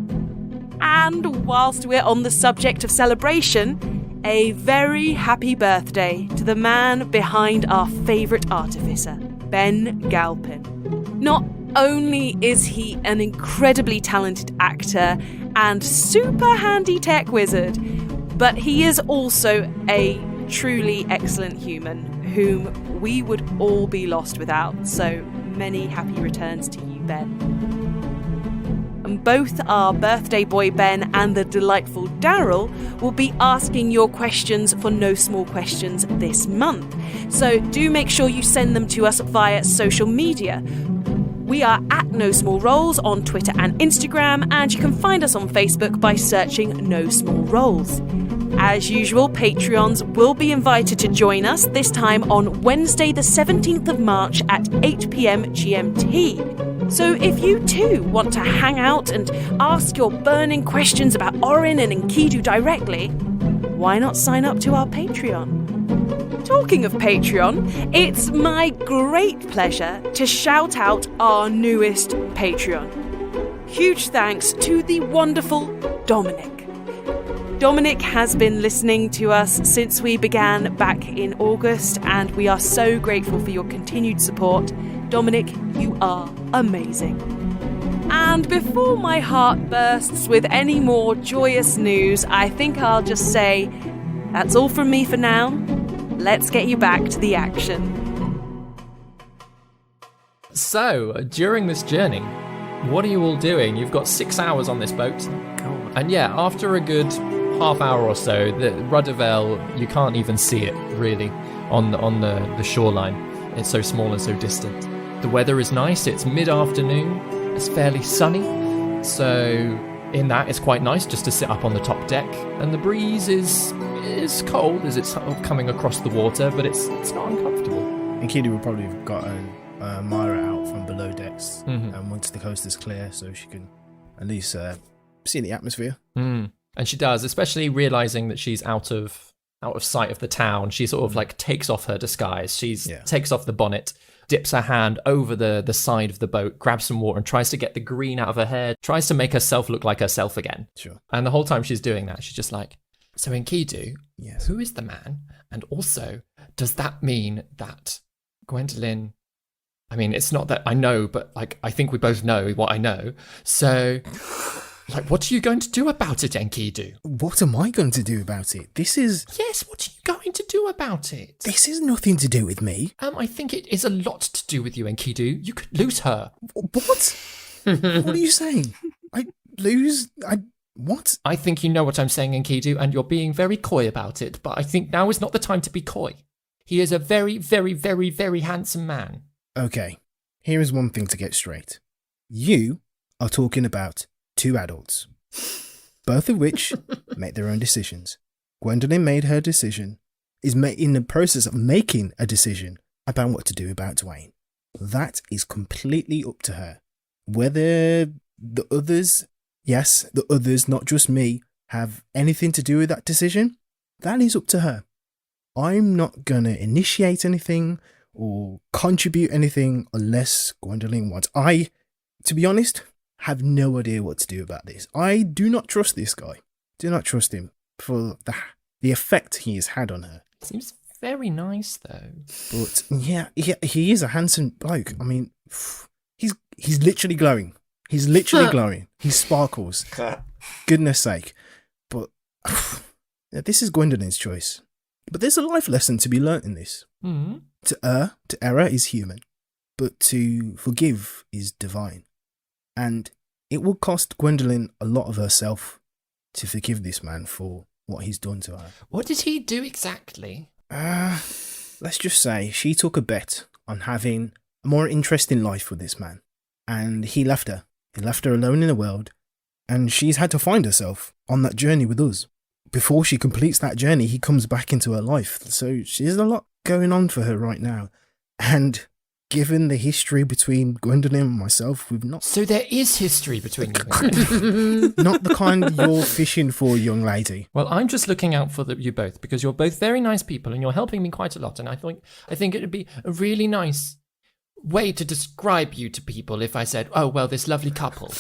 S2: And whilst we're on the subject of celebration, a very happy birthday to the man behind our favourite artificer, Ben Galpin. Not only is he an incredibly talented actor and super handy tech wizard, but he is also a truly excellent human whom we would all be lost without. So many happy returns to you, Ben. And both our birthday boy Ben and the delightful Daryl will be asking your questions for No Small Questions this month. So do make sure you send them to us via social media. We are at No Small Rolls on Twitter and Instagram, and you can find us on Facebook by searching No Small Rolls. As usual, Patreons will be invited to join us, this time on Wednesday the 17th of March at 8 p.m. GMT. So if you too want to hang out and ask your burning questions about Orin and Enkidu directly, why not sign up to our Patreon? Talking of Patreon, it's my great pleasure to shout out our newest Patreon. Huge thanks to the wonderful Dominic. Dominic has been listening to us since we began back in August, and we are so grateful for your continued support. Dominic, you are amazing. And before my heart bursts with any more joyous news, I think I'll just say, that's all from me for now. Let's get you back to the action.
S1: So, during this journey, what are you all doing? You've got 6 hours on this boat. And yeah, after a good half hour or so, the Ruddervale, you can't even see it, really, on the shoreline. It's so small and so distant. The weather is nice, it's mid-afternoon, it's fairly sunny, so in that it's quite nice just to sit up on the top deck, and the breeze is cold as it's coming across the water, but it's not uncomfortable.
S7: And Kiri will probably have got Myra out from below decks, and once the coast is clear, so she can at least see the atmosphere.
S1: And she does, especially realising that she's out of sight of the town. She sort of like takes off her disguise. Takes off the bonnet, dips her hand over the side of the boat, grabs some water and tries to get the green out of her hair, tries to make herself look like herself again.
S7: Sure.
S1: And the whole time she's doing that, she's just like, so Enkidu,
S7: yes,
S1: who is the man? And also, does that mean that Gwendolyn... I mean, it's not that I know, but like I think we both know what I know. So... like, what are you going to do about it, Enkidu?
S7: What am I going to do about it?
S1: Yes, what are you going to do about it?
S7: This has nothing to do with me.
S1: I think it is a lot to do with you, Enkidu. You could lose her.
S7: What? What are you saying? What?
S1: I think you know what I'm saying, Enkidu, and you're being very coy about it, but I think now is not the time to be coy. He is a very, very, very, very handsome man.
S7: Okay, here is one thing to get straight. You are talking about 2 adults, both of which make their own decisions. Gwendolyn made her decision, is in the process of making a decision about what to do about Dwayne. That is completely up to her. Whether the others, yes, the others, not just me, have anything to do with that decision, that is up to her. I'm not going to initiate anything or contribute anything unless Gwendolyn wants. To be honest, have no idea what to do about this. I do not trust this guy. Do not trust him for the effect he has had on her.
S1: Seems very nice, though.
S7: But yeah, he is a handsome bloke. I mean, he's literally glowing. He's literally glowing. He sparkles. Goodness sake. But this is Gwendolyn's choice. But there's a life lesson to be learnt in this.
S1: Mm.
S7: To err is human, but to forgive is divine. And it will cost Gwendolyn a lot of herself to forgive this man for what he's done to her.
S1: What did he do exactly?
S7: Let's just say she took a bet on having a more interesting life with this man. And he left her. He left her alone in the world. And she's had to find herself on that journey with us. Before she completes that journey, he comes back into her life. So there's a lot going on for her right now. And given the history between Gwendolyn and myself, we've not...
S1: So there is history between you.
S7: Not the kind you're fishing for, young lady.
S1: Well, I'm just looking out for you both because you're both very nice people and you're helping me quite a lot. And I think it would be a really nice way to describe you to people if I said, oh, well, this lovely couple.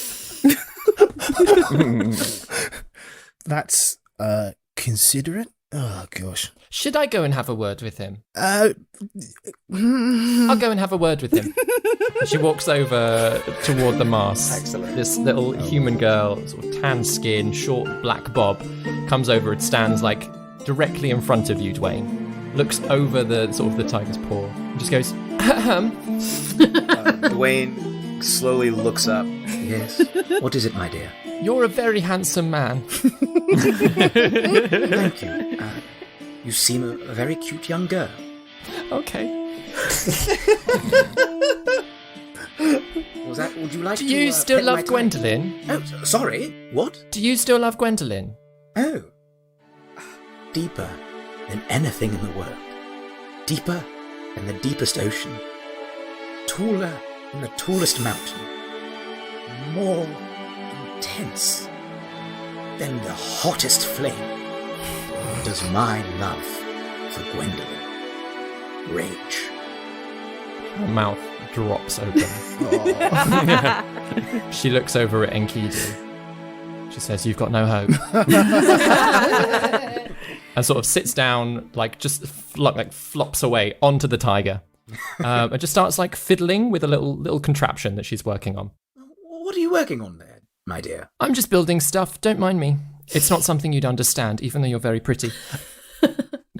S7: That's considerate. Oh, gosh.
S1: Should I go and have a word with him?
S7: I'll
S1: go and have a word with him. She walks over toward the mast.
S3: Excellent.
S1: This little human girl, sort of tan skin, short black bob, comes over and stands like directly in front of you, Dwayne. Looks over the tiger's paw and just goes,
S3: Dwayne slowly looks up. Yes. What is it, my dear?
S1: You're a very handsome man.
S3: Thank you. You seem a very cute young girl.
S1: Okay.
S3: Would you like
S1: Do
S3: to...
S1: you still
S3: pet my
S1: love
S3: tiger?
S1: Gwendolyn?
S3: Oh, sorry. What?
S1: Do you still love Gwendolyn?
S3: Oh. Deeper than anything in the world. Deeper than the deepest ocean. Taller than the tallest mountain. More intense than the hottest flame. Does my love for Gwendolyn rage?
S1: Her mouth drops open. She looks over at Enkidu. She says, "You've got no hope." And sort of sits down, like just flops away onto the tiger, and just starts like fiddling with a little contraption that she's working on.
S3: What are you working on there, my dear?
S1: I'm just building stuff. Don't mind me. It's not something you'd understand, even though you're very pretty.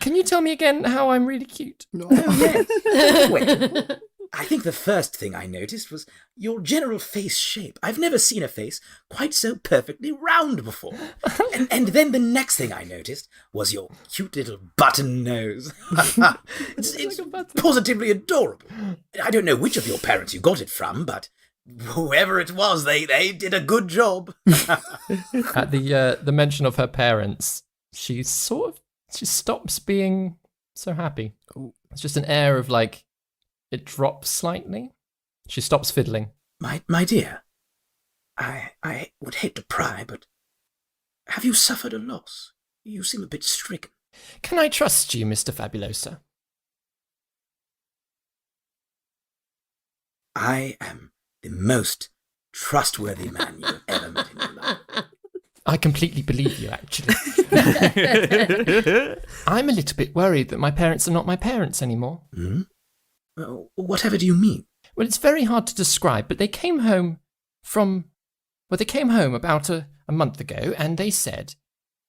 S1: Can you tell me again how I'm really cute?
S3: Oh, yes. Wait. I think the first thing I noticed was your general face shape. I've never seen a face quite so perfectly round before. And then the next thing I noticed was your cute little button nose. It's positively adorable. I don't know which of your parents you got it from, but whoever it was, they did a good job.
S1: At the mention of her parents, she stops being so happy. It's just an air of like, it drops slightly. She stops fiddling.
S3: My dear, I would hate to pry, but have you suffered a loss? You seem a bit stricken.
S1: Can I trust you, Mr. Fabulosa?
S3: I am the most trustworthy man you've ever met in your life.
S1: I completely believe you, actually. I'm a little bit worried that my parents are not my parents anymore.
S3: Hmm? Well, whatever do you mean?
S1: Well, it's very hard to describe, but they came home about a month ago, and they said,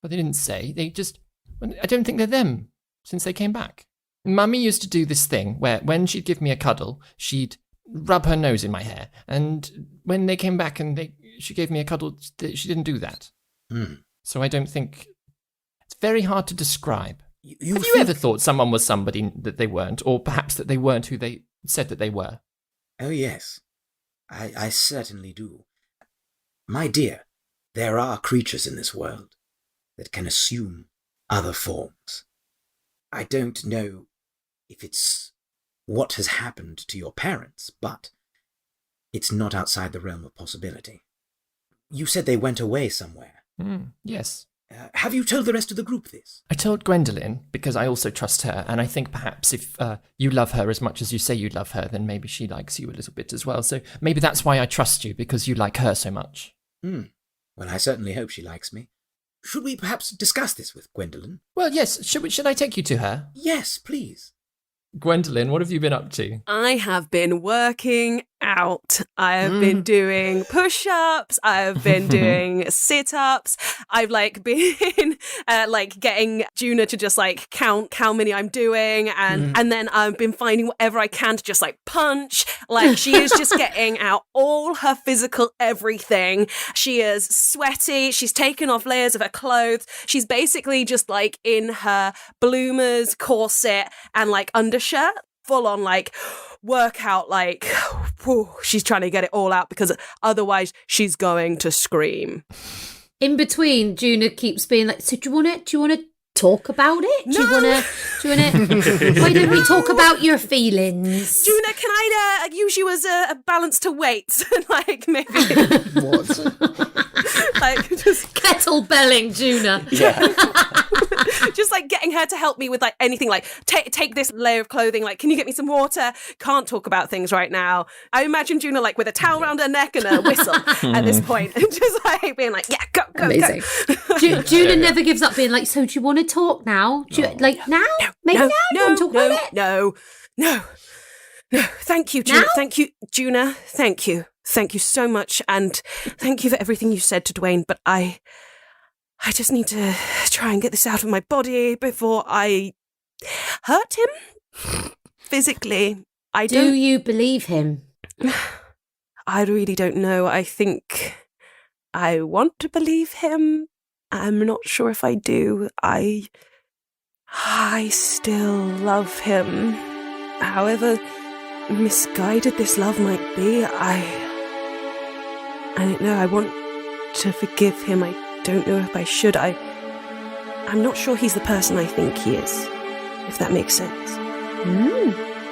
S1: well, they didn't say, I don't think they're them since they came back. Mummy used to do this thing where when she'd give me a cuddle, she'd rub her nose in my hair, and when they came back and she gave me a cuddle, she didn't do that. So I don't think... It's very hard to describe. Have you ever thought someone was somebody that they weren't, or perhaps that they weren't who they said that they were?
S3: Oh, yes. I certainly do. My dear, there are creatures in this world that can assume other forms. I don't know if it's what has happened to your parents, but it's not outside the realm of possibility. You said they went away somewhere.
S1: Yes.
S3: Have you told the rest of the group this?
S1: I told Gwendolyn, because I also trust her, and I think perhaps if you love her as much as you say you love her, then maybe she likes you a little bit as well. So maybe that's why I trust you, because you like her so much.
S3: Well, I certainly hope she likes me. Should we perhaps discuss this with Gwendolyn?
S1: Well, yes. Should I take you to her?
S3: Yes, please.
S1: Gwendolyn, what have you been up to?
S2: I have been working out. I have been doing push-ups. I have been doing sit-ups. I've like been like getting Juna to just like count how many I'm doing, and then I've been finding whatever I can to just like punch. Like she is just getting out all her physical everything. She is sweaty. She's taken off layers of her clothes. She's basically just like in her bloomers, corset, and like undershirt, full on like workout, like whew, she's trying to get it all out because otherwise she's going to scream.
S4: In between, Juna keeps being like, so do you want to talk about it?
S2: No.
S4: Do you want to, why don't we talk about your feelings?
S2: Juna, can I use you as a balance to weights? Like maybe
S7: What?
S2: like just
S4: Kettlebelling Juna.
S2: just like getting her to help me with like anything, like take this layer of clothing, like can you get me some water? Can't talk about things right now. I imagine Juna like with a towel around her neck and a whistle at this point, and just like being like, yeah, go.
S4: Amazing. Juna never gives up being like, so do you want to talk now? Like now? Maybe now? You want to talk about it?
S2: No. Thank you, Juna.
S4: Now?
S2: Thank you, Juna. Thank you so much, and thank you for everything you said to Dwayne, but I just need to try and get this out of my body before I hurt him physically.
S4: Do you believe him?
S2: I really don't know. I think I want to believe him. I'm not sure if I do. I still love him. However misguided this love might be, I don't know. I want to forgive him. I don't know if I should. I'm not sure he's the person I think he is, if that makes sense.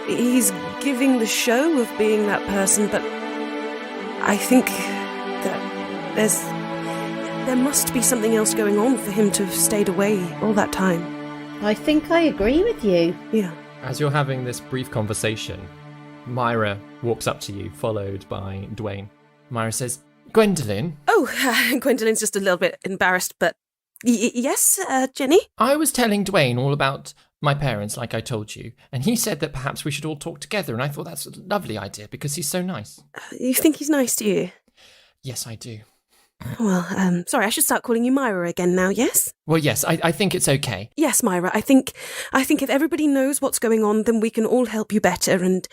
S2: He's giving the show of being that person, but I think that there must be something else going on for him to have stayed away all that time.
S4: I think I agree with you.
S2: Yeah.
S1: As you're having this brief conversation, Myra walks up to you, followed by Dwayne. Myra says, Gwendolyn?
S2: Oh, Gwendolyn's just a little bit embarrassed, but yes, Jenny?
S1: I was telling Dwayne all about my parents, like I told you, and he said that perhaps we should all talk together, and I thought that's a lovely idea because he's so nice.
S2: You think he's nice to you?
S1: Yes, I do.
S2: Well, sorry, I should start calling you Myra again now, yes?
S1: Well, yes, I think it's okay.
S2: Yes, Myra, I think if everybody knows what's going on, then we can all help you better, and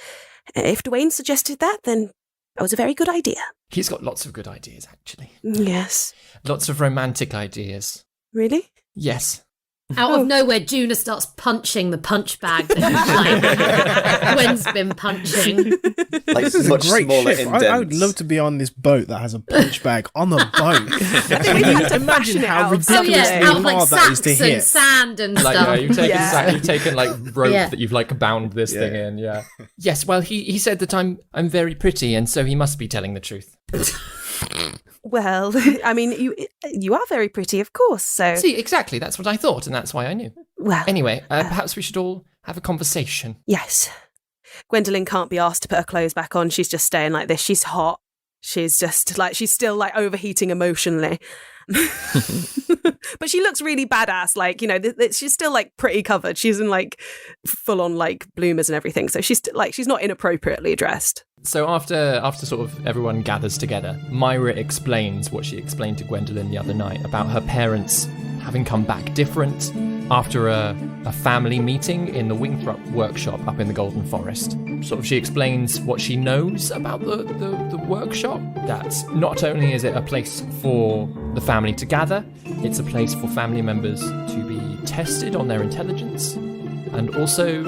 S2: if Dwayne suggested that, then that was a very good idea.
S1: He's got lots of good ideas, actually.
S2: Yes.
S1: Lots of romantic ideas.
S2: Really?
S1: Yes.
S4: Out of nowhere, Juna starts punching the punch bag that Gwen's been punching.
S8: Like
S7: This is a
S8: much
S7: great
S8: smaller
S7: shift.
S8: indents.
S7: I would love to be on this boat that has a punch bag on the boat. Imagine how ridiculously
S4: Out of like
S7: hard that is to
S4: sacks and
S7: hit.
S4: sand and
S1: Like,
S4: stuff.
S1: you've taken like rope
S4: Yeah.
S1: that you've like bound this thing in, yeah. Yes, well, he said that I'm very pretty, and so he must be telling the truth.
S2: Well, I mean, you are very pretty, of course, so...
S1: See, exactly, that's what I thought, and that's why I knew.
S2: Well...
S1: Anyway, perhaps we should all have a conversation.
S2: Yes. Gwendolyn can't be asked to put her clothes back on. She's just staying like this. She's hot. She's just like, she's still like overheating emotionally. But she looks really badass. Like, you know, she's still like pretty covered. She's in like full on like bloomers and everything. So she's she's not inappropriately dressed.
S1: So after sort of everyone gathers together, Myra explains what she explained to Gwendolyn the other night about her parents having come back different after a family meeting in the Wingthrup workshop up in the Golden Forest. Sort of she explains what she knows about the workshop, that not only is it a place for the family to gather, it's a place for family members to be tested on their intelligence, and also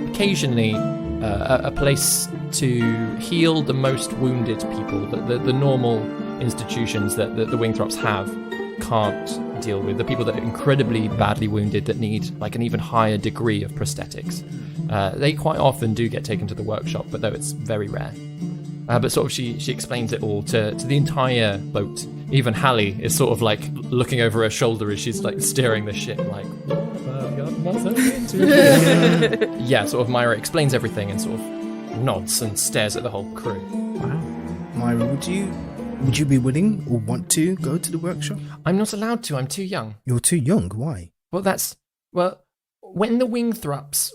S1: occasionally a place to heal the most wounded people that the normal institutions that the Wingthrups have can't deal with. The people that are incredibly badly wounded that need like an even higher degree of prosthetics. They quite often do get taken to the workshop, but though it's very rare. But sort of she explains it all to the entire boat. Even Hallie is sort of like looking over her shoulder as she's like steering the ship, like, yeah, sort of Myra explains everything and sort of nods and stares at the whole crew.
S7: Wow. Myra, would you be willing or want to go to the workshop?
S1: I'm not allowed to, I'm too young.
S7: You're too young, why?
S1: Well, when the Wingthrups,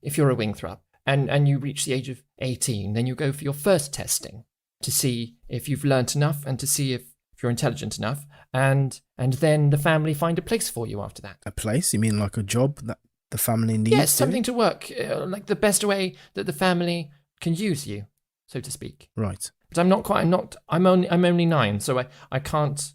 S1: if you're a Wingthrup, and you reach the age of 18, then you go for your first testing to see if you've learnt enough and to see if you're intelligent enough, and then the family find a place for you after that.
S7: A place? You mean like a job that the family needs?
S1: Yes, something to work, like the best way that the family can use you, so to speak.
S7: Right.
S1: But I'm only 9, so I can't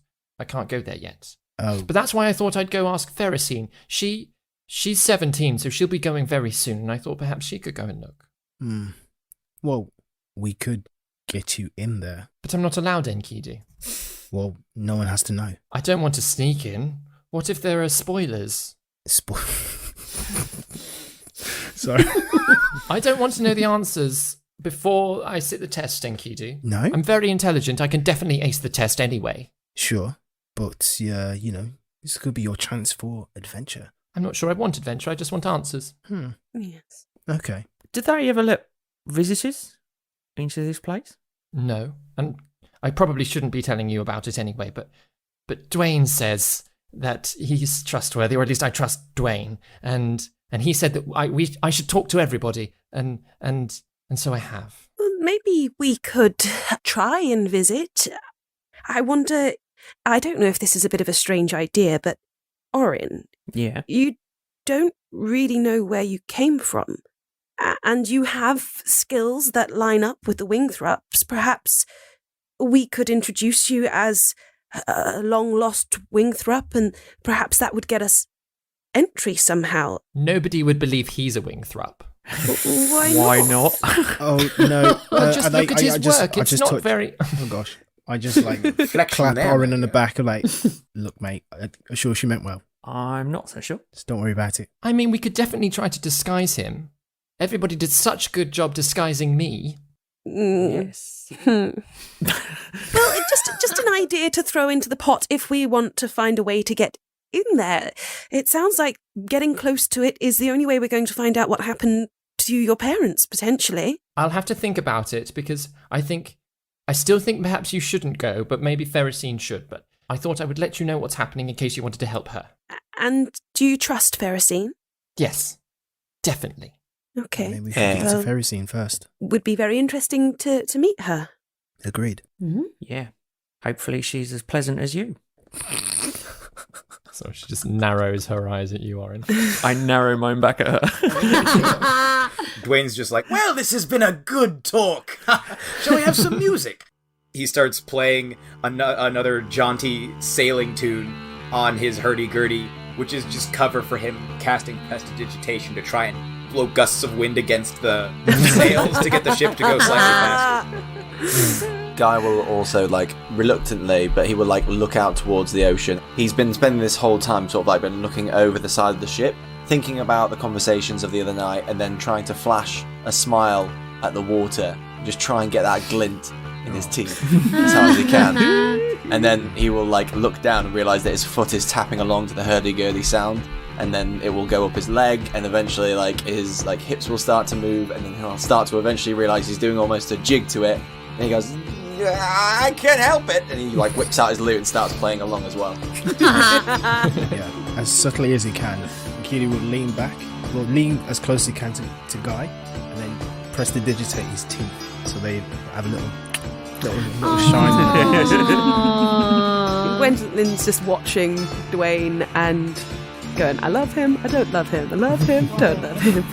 S1: go there yet.
S7: Oh.
S1: But that's why I thought I'd go ask Ferricine. She's 17, so she'll be going very soon, and I thought perhaps she could go and look.
S7: Well, we could get you in there.
S1: But I'm not allowed in, Enkidu.
S7: Well, no one has to know.
S1: I don't want to sneak in. What if there are spoilers?
S7: Sorry.
S1: I don't want to know the answers before I sit the test, Enkidu.
S7: No?
S1: I'm very intelligent. I can definitely ace the test anyway.
S7: Sure, but, this could be your chance for adventure.
S1: I'm not sure I want adventure. I just want answers.
S2: Yes.
S7: Okay.
S9: Did they ever let visitors into this place?
S1: No, and I probably shouldn't be telling you about it anyway, but Dwayne says that he's trustworthy, or at least I trust Dwayne, and he said that I should talk to everybody, and so I have.
S2: Well, maybe we could try and visit. I wonder, I don't know if this is a bit of a strange idea, but Orin,
S9: Yeah.
S2: you don't really know where you came from, and you have skills that line up with the Wingthrups. Perhaps we could introduce you as a long-lost Wingthrup, and perhaps that would get us entry somehow.
S1: Nobody would believe he's a Wingthrup.
S2: Why
S9: not?
S7: Oh, no.
S1: Well, just look at his work. It's not very...
S7: Oh, gosh. I just, clap Orin on the back and look, mate, I'm sure she meant well.
S9: I'm not so sure.
S7: Just don't worry about it.
S1: I mean, we could definitely try to disguise him. Everybody did such a good job disguising me.
S9: Yes.
S2: Well, just an idea to throw into the pot if we want to find a way to get in there. It sounds like getting close to it is the only way we're going to find out what happened to your parents, potentially.
S1: I'll have to think about it, because I still think perhaps you shouldn't go, but maybe Ferricine should. But I thought I would let you know what's happening in case you wanted to help her.
S2: And do you trust Ferricine?
S1: Yes, definitely.
S2: Okay.
S7: Maybe we should get to Ferricine first.
S2: Would be very interesting to meet her.
S7: Agreed.
S2: Mm-hmm.
S9: Yeah. Hopefully she's as pleasant as you.
S1: So she just narrows her eyes at you, Orin.
S9: I narrow mine back at her.
S3: Dwayne's just like, well, this has been a good talk. Shall we have some music? He starts playing another jaunty sailing tune on his Hurdy-Gurdy, which is just cover for him casting prestidigitation to try and blow gusts of wind against the sails to get the ship to go slightly faster.
S8: Guy will also, reluctantly, but he will, look out towards the ocean. He's been spending this whole time been looking over the side of the ship, thinking about the conversations of the other night, and then trying to flash a smile at the water, just try and get that glint in his teeth as hard as he can. And then he will, look down and realise that his foot is tapping along to the hurdy-gurdy sound, and then it will go up his leg, and eventually, his, hips will start to move, and then he'll start to eventually realise he's doing almost a jig to it, and he goes, I can't help it, and he whips out his lute and starts playing along as well.
S7: Yeah, as subtly as he can. Kiri will lean back, lean as close as he can to Guy, and then prestidigitate his teeth so they have a little shine.
S2: Gwendolyn's just watching Dwayne and going, I love him, I don't love him, I love him, don't love him.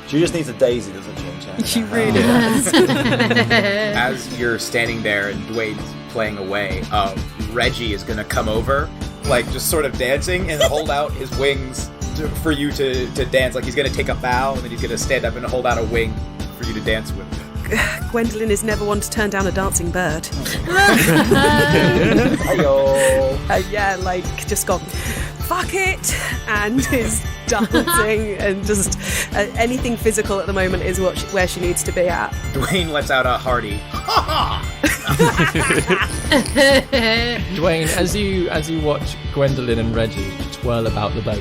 S8: She just needs a daisy, doesn't she?
S2: She really does.
S3: As you're standing there and Dwayne's playing away, Reggie is going to come over, just sort of dancing and hold out his wings for you to dance. He's going to take a bow and then he's going to stand up and hold out a wing for you to dance with.
S2: Gwendolyn is never one to turn down a dancing bird. Just gone, fuck it, and is dancing, and just anything physical at the moment is where she needs to be at.
S3: Dwayne lets out a hearty,
S1: Dwayne, as you watch Gwendolyn and Reggie twirl about the boat,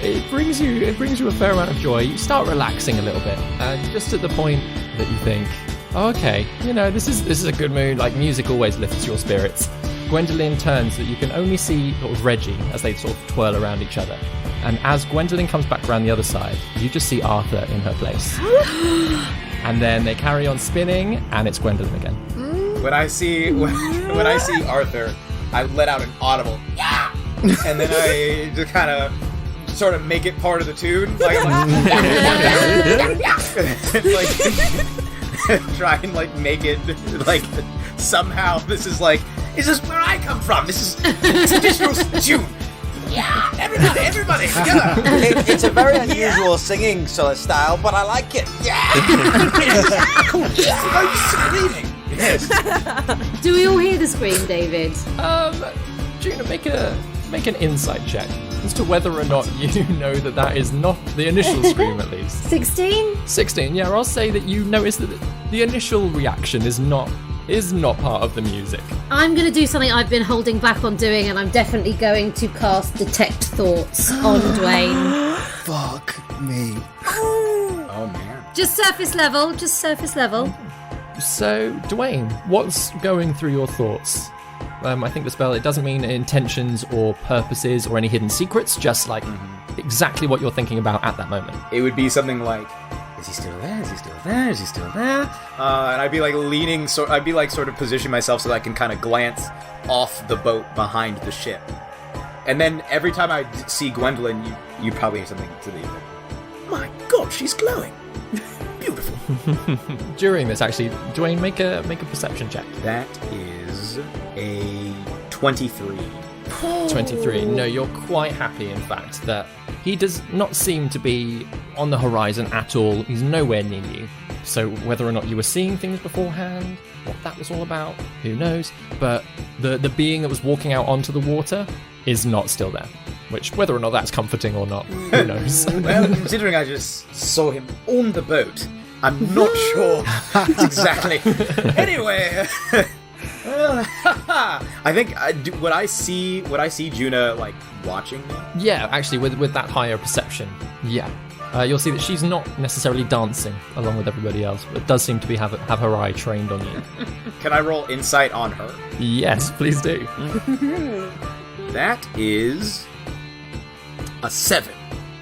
S1: it brings you a fair amount of joy. You start relaxing a little bit, and just at the point that you think, oh, okay, this is a good mood. Music always lifts your spirits. Gwendolyn turns that you can only see sort of Reggie as they sort of twirl around each other, And as Gwendolyn comes back around the other side, you just see Arthur in her place. And then they carry on spinning, and it's Gwendolyn again.
S3: When I see Arthur, I let out an audible yeah, and then I just kind of sort of make it part of the tune, like try and like make it like somehow this is where I come from. This is traditional tune. Yeah, everybody, together.
S8: It's a very unusual singing sort of style, but I like it. Yeah.
S3: Cool. I'm screaming. Yes.
S4: Do we all hear the scream, David?
S1: Juna, make an insight check as to whether or not you know that is not the initial scream, at least.
S4: 16?
S1: 16, yeah, I'll say that you notice that the initial reaction is not part of the music.
S4: I'm going to do something I've been holding back on doing, and I'm definitely going to cast Detect Thoughts on Dwayne.
S7: Fuck me.
S3: Oh man.
S4: Just surface level.
S1: So, Dwayne, what's going through your thoughts? I think the spell, it doesn't mean intentions or purposes or any hidden secrets, just like exactly what you're thinking about at that moment.
S3: It would be something like, is he still there? Is he still there? Is he still there? And I'd be like leaning, I'd be like sort of position myself so that I can kind of glance off the boat behind the ship. And then every time I see Gwendolyn, you probably have something to the my God, she's glowing. Beautiful.
S1: During this, actually, Dwayne, make a perception check.
S3: That is a 23.
S1: 23. No, you're quite happy, in fact, that he does not seem to be on the horizon at all. He's nowhere near you. So whether or not you were seeing things beforehand, what that was all about, who knows? But the being that was walking out onto the water is not still there. Which, whether or not that's comforting or not, who knows?
S3: Well, considering I just saw him on the boat, I'm not sure exactly. Anyway, I think would I see Juna like watching me?
S1: Yeah, actually, with that higher perception, yeah. You'll see that she's not necessarily dancing along with everybody else, but does seem to have her eye trained on you.
S3: Can I roll insight on her?
S1: Yes, please do.
S3: That is a 7.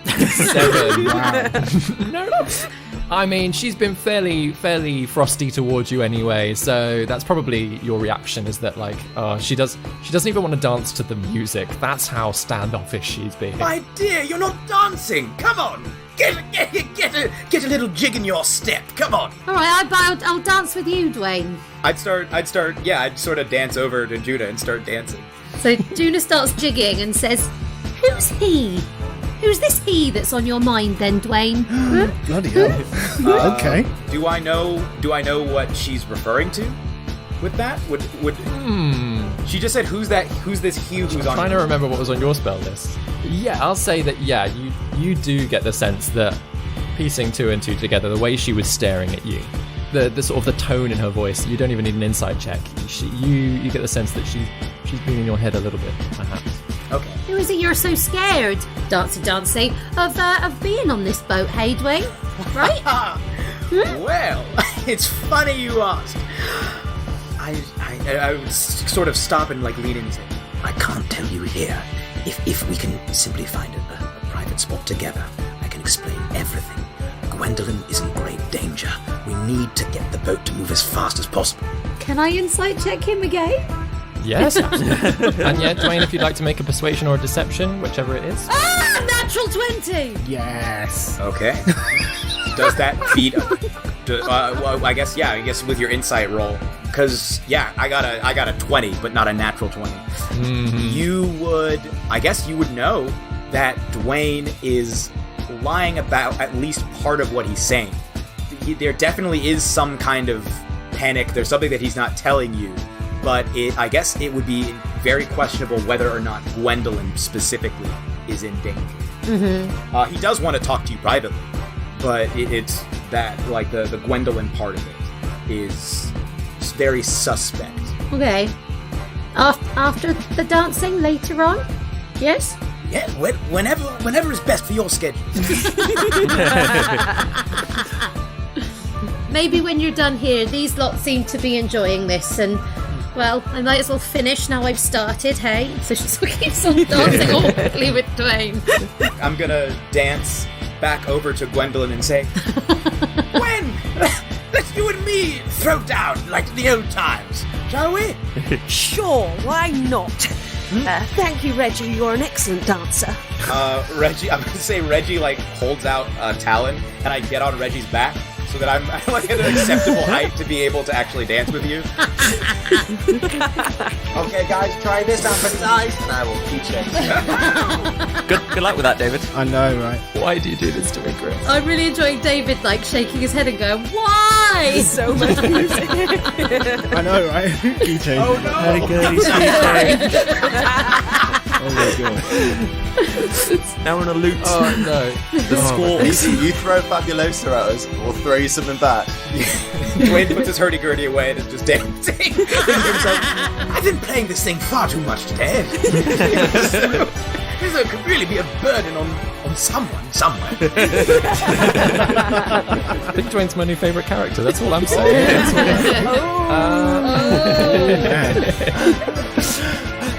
S1: 7. Wow. No. I mean, she's been fairly frosty towards you anyway, so that's probably your reaction, is that like, she doesn't even want to dance to the music. That's how standoffish she's being.
S3: My dear, you're not dancing. Come on, get a little jig in your step. Come on.
S4: All right, I'll dance with you, Dwayne.
S3: I'd sort of dance over to Juna and start dancing.
S4: So Juna starts jigging and says, "Who's he? Who's this he that's on your mind then, Dwayne?"
S7: Bloody hell. Okay.
S3: Do I know what she's referring to with that? Would she just said who's this he who's on?
S1: I'm trying to remember what was on your spell list. Yeah, I'll say that. Yeah, you do get the sense that piecing 2 and 2 together, the way she was staring at you, the sort of the tone in her voice. You don't even need an insight check. You get the sense that she's been in your head a little bit, perhaps.
S3: Okay.
S4: Who is it you're so scared, Dancy, of being on this boat, hey, Dwayne? Right?
S3: Well, it's funny you ask. I would sort of stop and like lean in and say, I can't tell you here. If we can simply find a private spot together, I can explain everything. Gwendolyn is in great danger. We need to get the boat to move as fast as possible.
S4: Can I insight check him again?
S1: Yes, absolutely. And yeah, Dwayne, if you'd like to make a persuasion or a deception, whichever it is.
S4: Natural 20!
S7: Yes.
S3: Okay. Does that beat? Well, I guess with your insight roll, because I got a 20, but not a natural 20. Mm-hmm. You would know that Dwayne is lying about at least part of what he's saying. There definitely is some kind of panic. There's something that he's not telling you. But I guess it would be very questionable whether or not Gwendolyn specifically is in danger. Mm-hmm. He does want to talk to you privately, but it's that, like, the Gwendolyn part of it is very suspect.
S4: Okay. After the dancing later on? Yes?
S3: Yeah, whenever is best for your schedule.
S4: Maybe when you're done here, these lot seem to be enjoying this, and Well, I might as well finish now I've started, hey? So she sort of keeps on dancing awkwardly with Dwayne.
S3: I'm gonna dance back over to Gwendolyn and say, Gwen, let's you and me throw down like the old times, shall we?
S2: Sure, why not? Thank you, Reggie. You're an excellent dancer.
S3: Reggie, I'm gonna say Reggie like holds out a talon, and I get on Reggie's back so that I'm like at an acceptable height to be able to actually dance with you.
S8: Okay, guys, try this on for size, and I will teach it.
S9: Good luck with that, David.
S7: I know, right?
S9: Why do you do this to me, Chris?
S4: I'm really enjoying David, like, shaking his head and going, why?
S2: So much music.
S7: I know, right? Key change.
S3: Oh no!
S9: Hurdy-Gurdy,
S7: Oh my god.
S9: Now we're on a loot.
S1: Oh no.
S9: The squawks.
S8: Easy, you throw Fabulosa at us, we'll throw you something back.
S3: Dwayne puts his hurdy-gurdy away and is just dancing. Thinking to himself, I've been playing this thing far too much today. This could really be a burden on someone somewhere.
S1: I think Dwayne's my new favourite character. That's all I'm saying.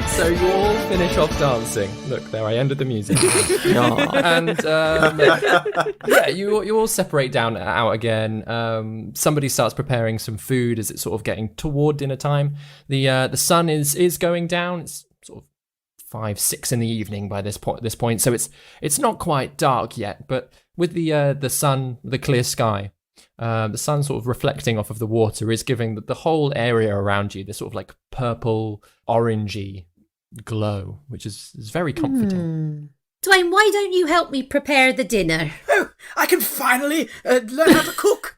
S1: So you all finish off dancing. Look, there I ended the music. And yeah, you all separate out again. Somebody starts preparing some food as it's sort of getting toward dinner time. The sun is going down. It's sort of 5-6 in the evening by this point. So it's not quite dark yet, but with the sun, the clear sky, the sun sort of reflecting off of the water is giving the whole area around you this sort of like purple, orangey glow, which is very comforting.
S4: Dwayne, why don't you help me prepare the dinner?
S3: Oh, I can finally learn how to cook.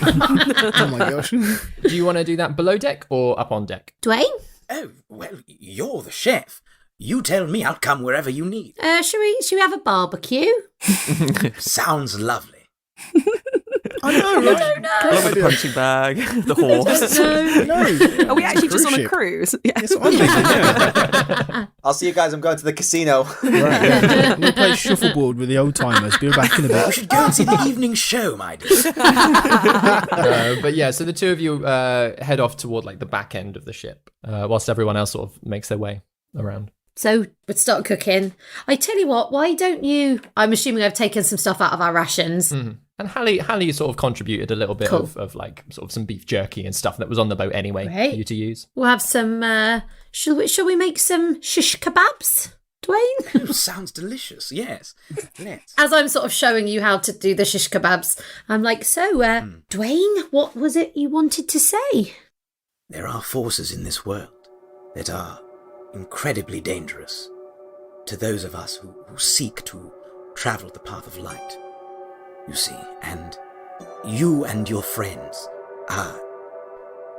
S7: Oh my gosh.
S1: Do you want to do that below deck or up on deck?
S4: Dwayne?
S3: Oh, well, you're the chef. You tell me, I'll come wherever you need.
S4: Should we have a barbecue?
S3: Sounds lovely.
S7: I know, right?
S4: I don't know.
S9: Love with the punching bag, the horse.
S7: No.
S2: Are we actually just on a
S7: ship.
S2: cruise? Yeah.
S7: That's what I'm thinking, yeah.
S8: I'll see you guys, I'm going to the casino.
S7: Right, yeah. We'll play shuffleboard with the old timers. Be back in a
S3: We
S7: bit.
S3: should go and see the evening show, my dear.
S1: But yeah, so the two of you head off toward like the back end of the ship, whilst everyone else sort of makes their way around.
S4: So we'd start cooking. I tell you what, why don't you... I'm assuming I've taken some stuff out of our rations.
S1: And Hallie sort of contributed a little bit
S4: Cool.
S1: of like sort of some beef jerky and stuff that was on the boat anyway
S4: Right.
S1: for you to use.
S4: We'll have some... shall we make some shish kebabs, Dwayne?
S3: Oh, sounds delicious, yes. Let's.
S4: As I'm sort of showing you how to do the shish kebabs, I'm like, so, Dwayne, what was it you wanted to say?
S3: There are forces in this world that are incredibly dangerous to those of us who seek to travel the path of light. You see, and you and your friends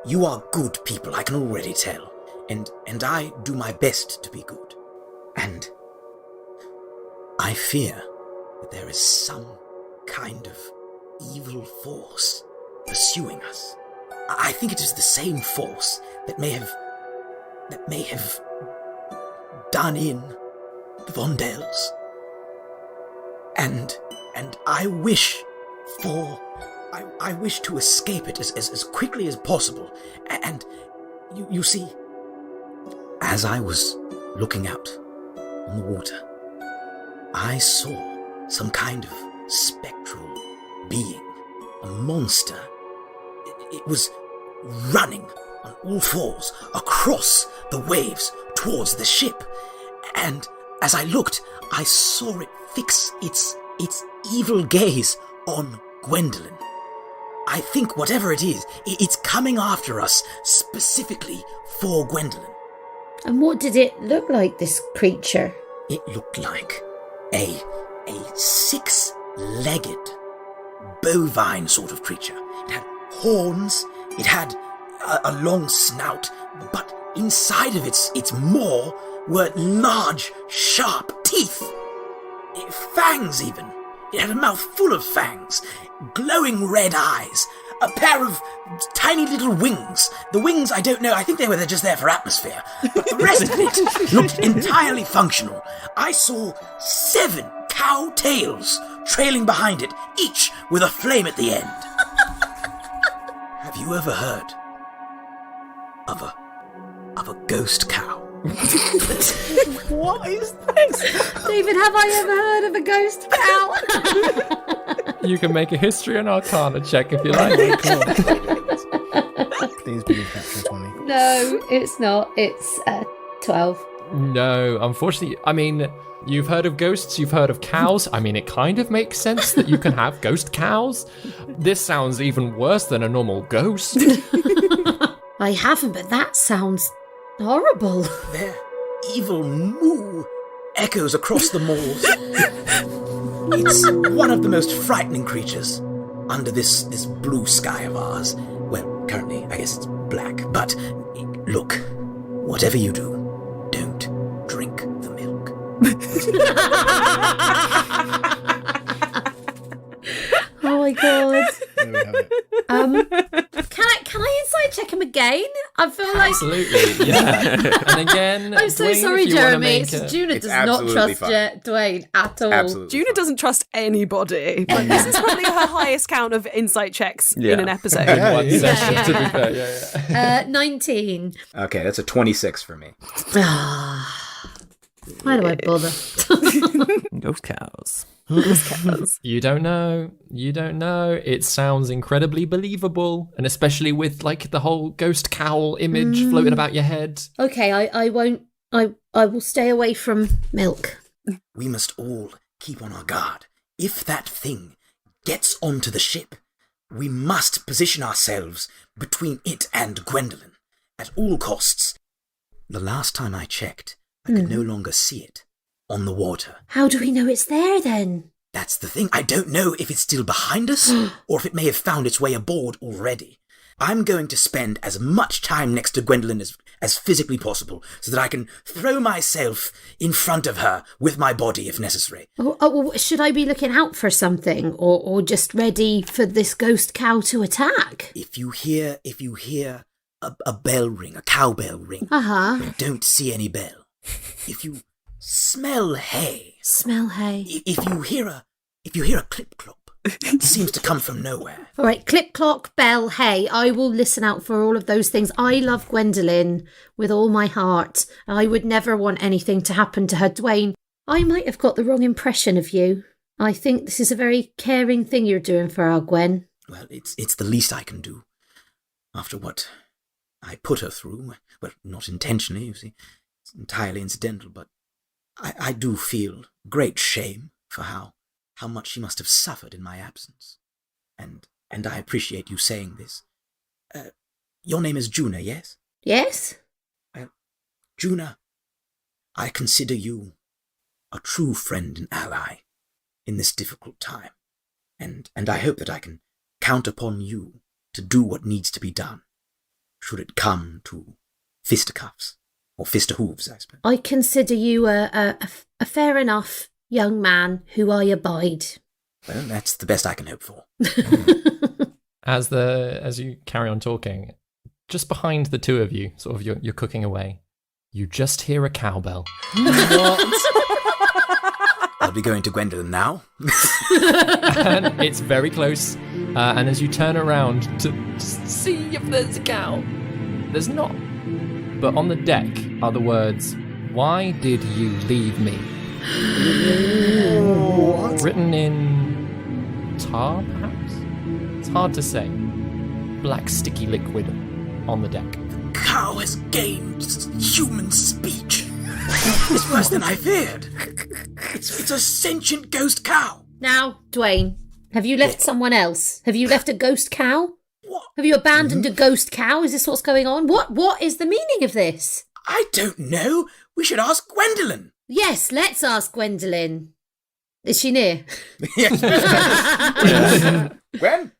S3: you are good people, I can already tell, and I do my best to be good. And I fear that there is some kind of evil force pursuing us. I think it is the same force that may have done in the Vondels. And I wish to escape it as quickly as possible. And you see, as I was looking out on the water, I saw some kind of spectral being, a monster. It was running on all fours across the waves towards the ship. And as I looked, I saw it fix its evil gaze on Gwendolyn. I think whatever it is, it's coming after us specifically for Gwendolyn.
S4: And what did it look like, this creature?
S3: It looked like a six-legged, bovine sort of creature. It had horns, it had a long snout, but inside of its maw were large, sharp teeth. Fangs even. It had a mouth full of fangs, glowing red eyes, a pair of tiny little wings. The wings, I don't know, I think they're just there for atmosphere. But the rest of it looked entirely functional. I saw 7 cow tails trailing behind it, each with a flame at the end. Have you ever heard of a of a ghost cow.
S7: What is this?
S4: David, have I ever heard of a ghost cow?
S1: You can make a history and arcana check if you like.
S7: Please be natural 20.
S4: No, it's not. It's 12.
S1: No, unfortunately, I mean, you've heard of ghosts, you've heard of cows. I mean, it kind of makes sense that you can have ghost cows. This sounds even worse than a normal ghost.
S4: I haven't, but that sounds horrible.
S3: Their evil moo echoes across the moors. It's one of the most frightening creatures under this blue sky of ours. Well, currently, I guess it's black. But look, whatever you do, don't drink the milk.
S4: Oh my god.
S7: There we have it.
S4: Can I insight check him again? I feel like
S1: Absolutely, yeah. And again,
S4: I'm so
S1: Dwayne,
S4: sorry,
S1: if you wanna
S4: Jeremy.
S1: make
S4: Juna
S3: It's
S4: does not
S3: absolutely
S4: trust
S3: fine.
S4: Dwayne at all.
S3: Absolutely.
S2: Juna doesn't trust anybody. But this is probably her highest count of insight checks in an episode.
S1: in one
S7: Yeah.
S1: session,
S4: Yeah.
S1: to be fair, yeah.
S4: 19.
S3: Okay, that's a 26 for me.
S4: Why do I bother?
S9: Ghost cows.
S1: You don't know. It sounds incredibly believable, and especially with like the whole ghost cowl image floating about your head.
S4: Okay, I won't. I will stay away from milk.
S3: We must all keep on our guard. If that thing gets onto the ship, we must position ourselves between it and Gwendolyn at all costs. The last time I checked, I could no longer see it on the water.
S4: How do we know it's there then?
S3: That's the thing. I don't know if it's still behind us or if it may have found its way aboard already. I'm going to spend as much time next to Gwendolyn as physically possible so that I can throw myself in front of her with my body if necessary.
S4: Well, should I be looking out for something or just ready for this ghost cow to attack?
S3: If you hear a bell ring, a cowbell ring, don't see any bell. If you smell hay,
S4: Smell hay.
S3: if you hear a clip clop, it seems to come from nowhere.
S4: All right, clip, clock, bell, hay. I will listen out for all of those things. I love Gwendolyn with all my heart. I would never want anything to happen to her. Dwayne, I might have got the wrong impression of you. I think this is a very caring thing you're doing for our Gwen.
S3: Well, it's the least I can do. After what I put her through, well, not intentionally, you see, it's entirely incidental, but I do feel great shame for how much she must have suffered in my absence. And I appreciate you saying this. Your name is Juna, yes?
S4: Yes?
S3: Juna, I consider you a true friend and ally in this difficult time. And I hope that I can count upon you to do what needs to be done, should it come to fisticuffs, or fisterhooves, I suppose.
S4: I consider you a fair enough young man who I abide.
S3: Well, that's the best I can hope for.
S1: As you carry on talking, just behind the two of you, sort of you're cooking away, you just hear a cowbell.
S3: I'll be going to Gwendolyn now.
S1: And it's very close. And as you turn around to see if there's a cow, there's not. But on the deck are the words, "Why did you leave me?"
S7: What?
S1: Written in tar, perhaps? It's hard to say. Black sticky liquid on the deck.
S3: Cow has gained human speech. It's worse than I feared. It's a sentient ghost cow.
S4: Now, Dwayne, have you left someone else? Have you left a ghost cow?
S3: What?
S4: Have you abandoned a ghost cow? Is this what's going on? What is the meaning of this?
S3: I don't know. We should ask Gwendolyn.
S4: Yes, let's ask Gwendolyn. Is she near?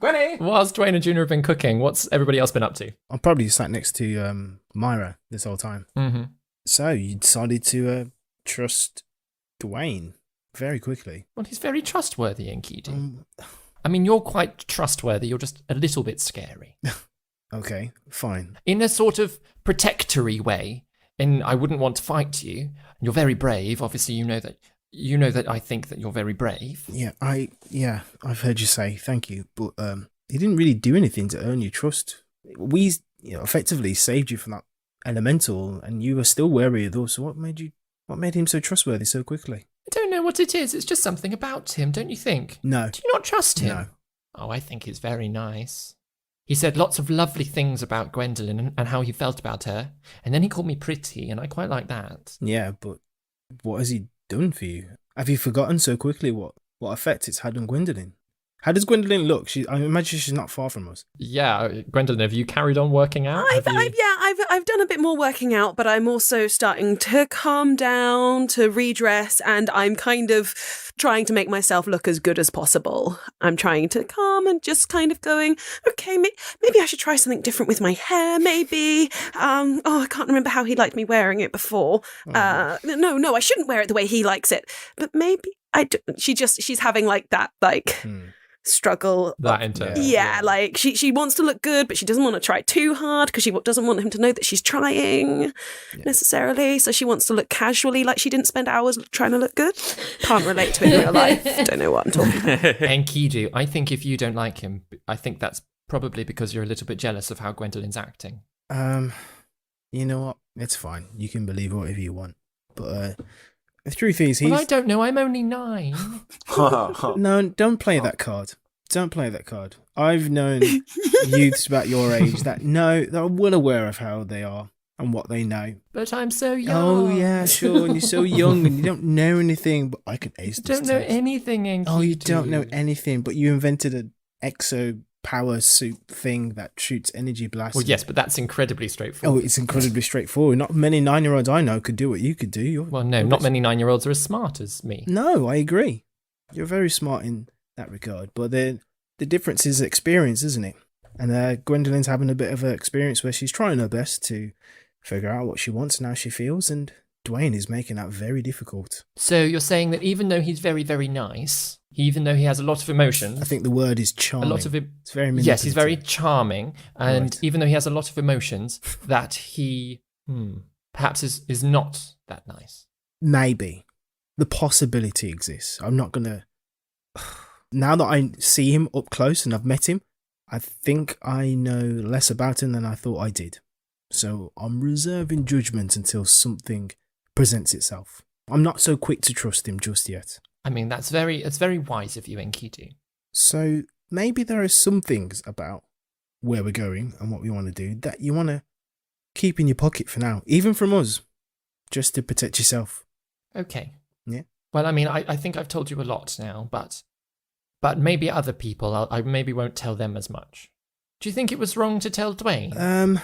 S3: Gwenny.
S1: Whilst Dwayne and Juna have been cooking, what's everybody else been up to?
S7: I'm probably sat next to Myra this whole time.
S1: Mm-hmm.
S7: So you decided to trust Dwayne very quickly.
S1: Well, he's very trustworthy, Enkidu. I mean, you're quite trustworthy. You're just a little bit scary.
S7: Okay, fine.
S1: In a sort of protectory way. I wouldn't want to fight you. You're very brave. Obviously, you know that I think that you're very brave.
S7: Yeah, I've heard you say thank you, but he didn't really do anything to earn your trust. We, effectively saved you from that elemental, and you were still wary of those. So what made him so trustworthy so quickly?
S1: I don't know what it is. It's just something about him, don't you think?
S7: No.
S1: Do you not trust him?
S7: No.
S1: Oh, I think he's very nice. He said lots of lovely things about Gwendolyn and how he felt about her, and then he called me pretty, and I quite like that.
S7: Yeah, but what has he done for you? Have you forgotten so quickly what effect it's had on Gwendolyn? How does Gwendolyn look? I imagine she's not far from us.
S1: Yeah, Gwendolyn, have you carried on working out?
S2: I've done a bit more working out, but I'm also starting to calm down, to redress, and I'm kind of trying to make myself look as good as possible. I'm trying to calm and just kind of going, okay, maybe I should try something different with my hair, maybe. I can't remember how he liked me wearing it before. No, I shouldn't wear it the way he likes it. But maybe I do. She's having like that, struggle.
S1: That internal.
S2: Yeah, like she wants to look good, but she doesn't want to try too hard because she doesn't want him to know that she's trying necessarily. So she wants to look casually, like she didn't spend hours trying to look good. Can't relate to it in real life. Don't know what I'm talking about.
S1: Enkidu, I think if you don't like him, I think that's probably because you're a little bit jealous of how Gwendolyn's acting.
S7: You know what? It's fine. You can believe whatever you want. But the truth is,
S1: Well, I don't know. I'm only 9.
S7: No, don't play that card. Don't play that card. I've known youths about your age that are well aware of how they are and what they know.
S1: But I'm so young.
S7: Oh, yeah, sure. And you're so young and you don't know anything. But I can ace this
S1: Don't know
S7: test.
S1: anything, Enkidu.
S7: Oh, you don't know anything, but you invented an exo power suit thing that shoots energy blasts.
S1: Well, yes, but that's incredibly straightforward.
S7: Oh, it's incredibly straightforward. Not many 9-year-olds I know could do what you could do.
S1: Well, no, not many 9-year-olds are as smart as me.
S7: No, I agree. You're very smart in that regard. But the difference is experience, isn't it? And Gwendolyn's having a bit of an experience where she's trying her best to figure out what she wants and how she feels, and Dwayne is making that very difficult.
S1: So you're saying that even though he's very, very nice, even though he has a lot of emotions...
S7: I think the word is charming.
S1: A lot of
S7: it's very manipulative.
S1: Yes, he's very charming, and
S7: Right.
S1: even though he has a lot of emotions, that he perhaps is not that nice.
S7: Maybe. The possibility exists. I'm not going to... Now that I see him up close and I've met him, I think I know less about him than I thought I did. So I'm reserving judgment until something presents itself. I'm not so quick to trust him just yet.
S1: I mean, it's very wise of you, Enkidu.
S7: So maybe there are some things about where we're going and what we want to do that you want to keep in your pocket for now, even from us, just to protect yourself.
S1: Okay.
S7: Yeah.
S1: Well, I mean, I think I've told you a lot now, but maybe other people, I maybe won't tell them as much. Do you think it was wrong to tell Dwayne?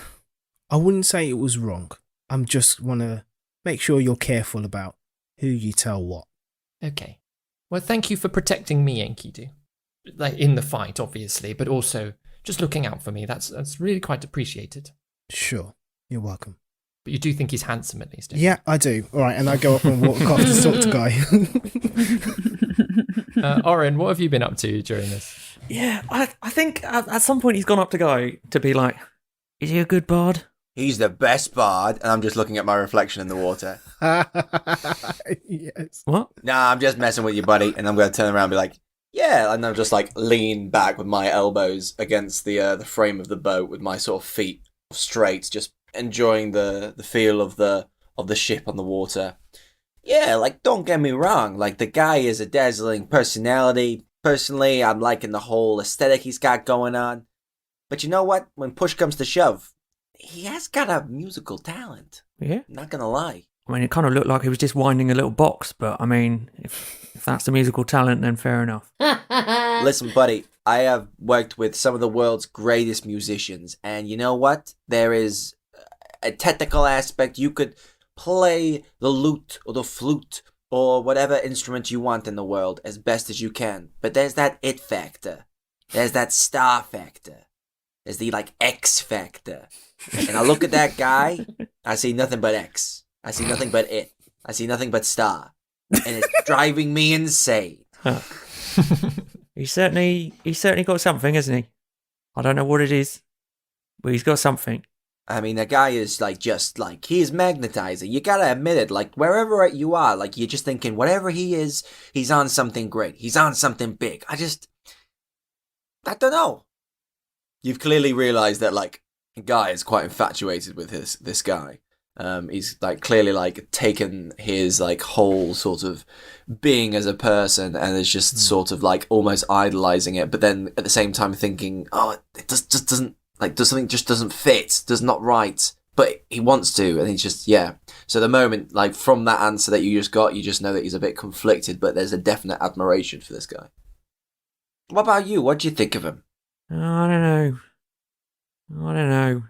S7: I wouldn't say it was wrong. I'm just want to make sure you're careful about who you tell what.
S1: Okay. Well, thank you for protecting me, Enkidu. Like, in the fight, obviously, but also just looking out for me. That's really quite appreciated.
S7: Sure. You're welcome.
S1: But you do think he's handsome, at least, don't you?
S7: Yeah, I do. All right, and I go up and walk off to talk to Guy.
S1: Oren, what have you been up to during this?
S9: Yeah, I think at some point he's gone up to Guy to be like, is he a good bard?
S8: He's the best bard, and I'm just looking at my reflection in the water.
S7: Yes.
S9: What?
S8: Nah, I'm just messing with you, buddy. And I'm going to turn around and be like, yeah. And I'm just like lean back with my elbows against the frame of the boat with my sort of feet straight, just enjoying the feel of the ship on the water. Yeah, like, don't get me wrong. Like, the guy is a dazzling personality. Personally, I'm liking the whole aesthetic he's got going on. But you know what? When push comes to shove, he has got a musical talent.
S9: Yeah.
S8: Not gonna lie.
S9: I mean, it kind of looked like he was just winding a little box, but I mean, if that's the musical talent, then fair enough.
S8: Listen, buddy, I have worked with some of the world's greatest musicians, and you know what? There is a technical aspect. You could play the lute or the flute or whatever instrument you want in the world as best as you can. But there's that it factor. There's that star factor. There's the, like, X factor. And I look at that guy, I see nothing but X. I see nothing but it. I see nothing but star. And it's driving me insane.
S9: Huh. He's certainly got something, hasn't he? I don't know what it is, but he's got something.
S8: I mean, the guy is, like, just, like, he is magnetizing. You gotta admit it. Like, wherever you are, like, you're just thinking, whatever he is, he's on something great. He's on something big. I don't know. You've clearly realized that, like, guy is quite infatuated with this guy. He's like clearly like taken his like whole sort of being as a person and is just sort of like almost idolizing it, but then at the same time thinking, oh, it just doesn't like, does something just doesn't fit, does not right, but he wants to, and he's just So the moment like from that answer that you just got, you just know that he's a bit conflicted, but there's a definite admiration for this guy. What about you? What do you think of him?
S9: I don't know.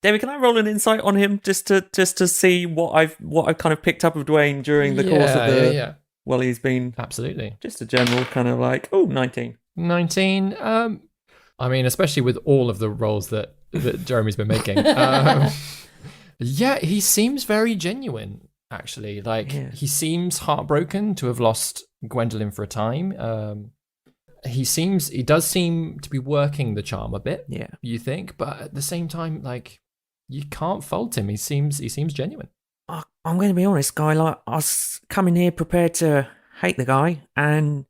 S9: David, can I roll an insight on him just to see what I've kind of picked up of Dwayne during the course of the...
S1: Yeah.
S9: Well, he's been...
S1: Absolutely.
S9: Just a general kind of like, 19.
S1: 19. I mean, especially with all of the roles that Jeremy's been making. Yeah, he seems very genuine, actually. Like, he seems heartbroken to have lost Gwendolyn for a time. He does seem to be working the charm a bit, you think, but at the same time, like, you can't fault him. He seems genuine.
S9: I'm going to be honest, guy. Like, I was coming here prepared to hate the guy, and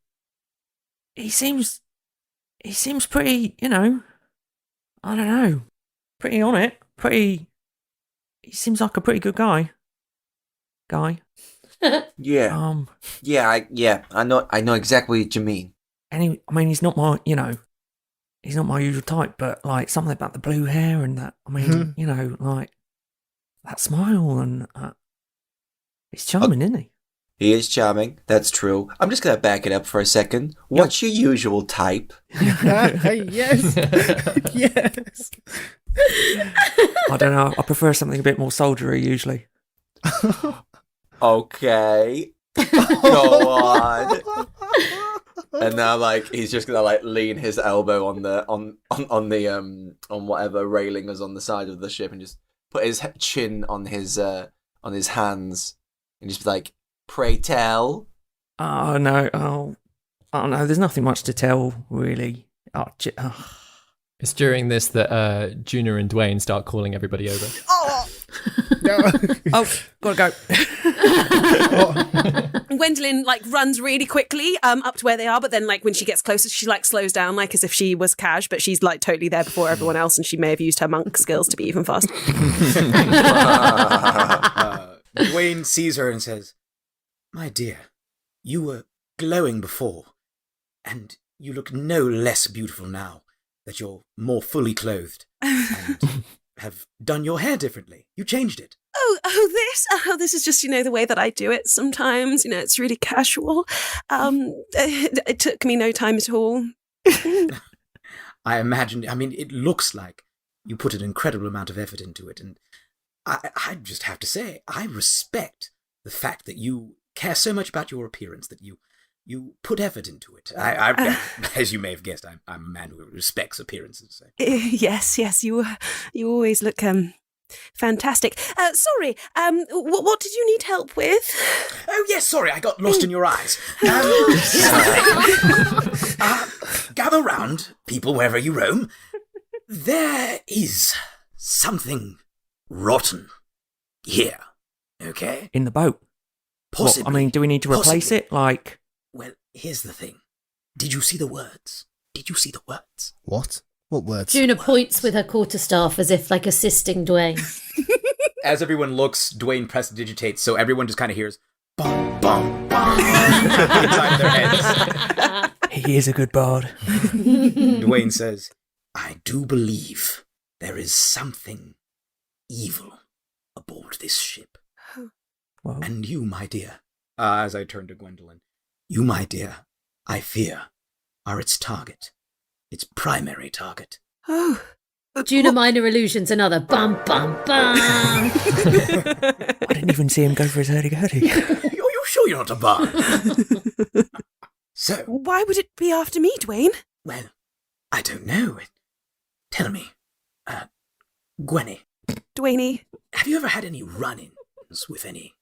S9: he seems pretty, I don't know, pretty on it. He seems like a pretty good guy.
S8: Yeah. I know exactly what you mean.
S9: And he's not my, he's not my usual type, but like something about the blue hair and that, like that smile and he's charming, isn't he?
S8: He is charming, that's true. I'm just going to back it up for a second. What's your usual type?
S7: Yes. Yes.
S9: I don't know. I prefer something a bit more soldiery usually.
S8: Okay. Go on. And now, like, he's just gonna like lean his elbow on the on whatever railing is on the side of the ship, and just put his chin on his hands, and just be like, "Pray tell."
S9: Oh no! There's nothing much to tell, really.
S1: It's during this that Juna and Dwayne start calling everybody over.
S9: Gotta go.
S2: Gwendolyn like runs really quickly up to where they are, but then like when she gets closer, she like slows down like as if she was Cash, but she's like totally there before everyone else, and she may have used her monk skills to be even faster.
S3: Dwayne sees her and says, "My dear, you were glowing before, and you look no less beautiful now that you're more fully clothed and have done your hair differently. You changed it."
S2: This is just, the way that I do it sometimes. It's really casual. It took me no time at all.
S3: I mean, it looks like you put an incredible amount of effort into it, and I just have to say, I respect the fact that you care so much about your appearance, that you put effort into it. I as you may have guessed, I'm a man who respects appearances. So.
S2: Yes, you always look fantastic. Sorry, what did you need help with?
S3: Oh yes, sorry, I got lost in your eyes. Here's the thing. Gather round, people, wherever you roam. There is something rotten here. Okay,
S9: In the boat.
S3: possibly.
S9: Do we need to replace
S3: Possibly.
S9: it? Like,
S3: Well, here's the thing. Did you see the words?
S7: What? What words?
S4: Juna points with her quarterstaff as if like assisting Dwayne.
S3: As everyone looks, Dwayne prestidigitates, so everyone just kind of hears bum bum bum inside their heads.
S9: he is a good bard.
S3: Dwayne says, "I do believe there is something evil aboard this ship.
S9: Well,
S3: And you, my dear," as I turn to Gwendolyn, "you, my dear, I fear, are its target. Its primary target."
S2: Oh.
S4: Juna Minor Illusions, another bum bum bum.
S9: I didn't even see him go for his hurdy-gurdy.
S3: You sure you're not a bard? So,
S2: Why would it be after me, Dwayne?
S3: well, I don't know. Tell me, Gwenny,
S2: Dwayne.
S3: have you ever had any run-ins with any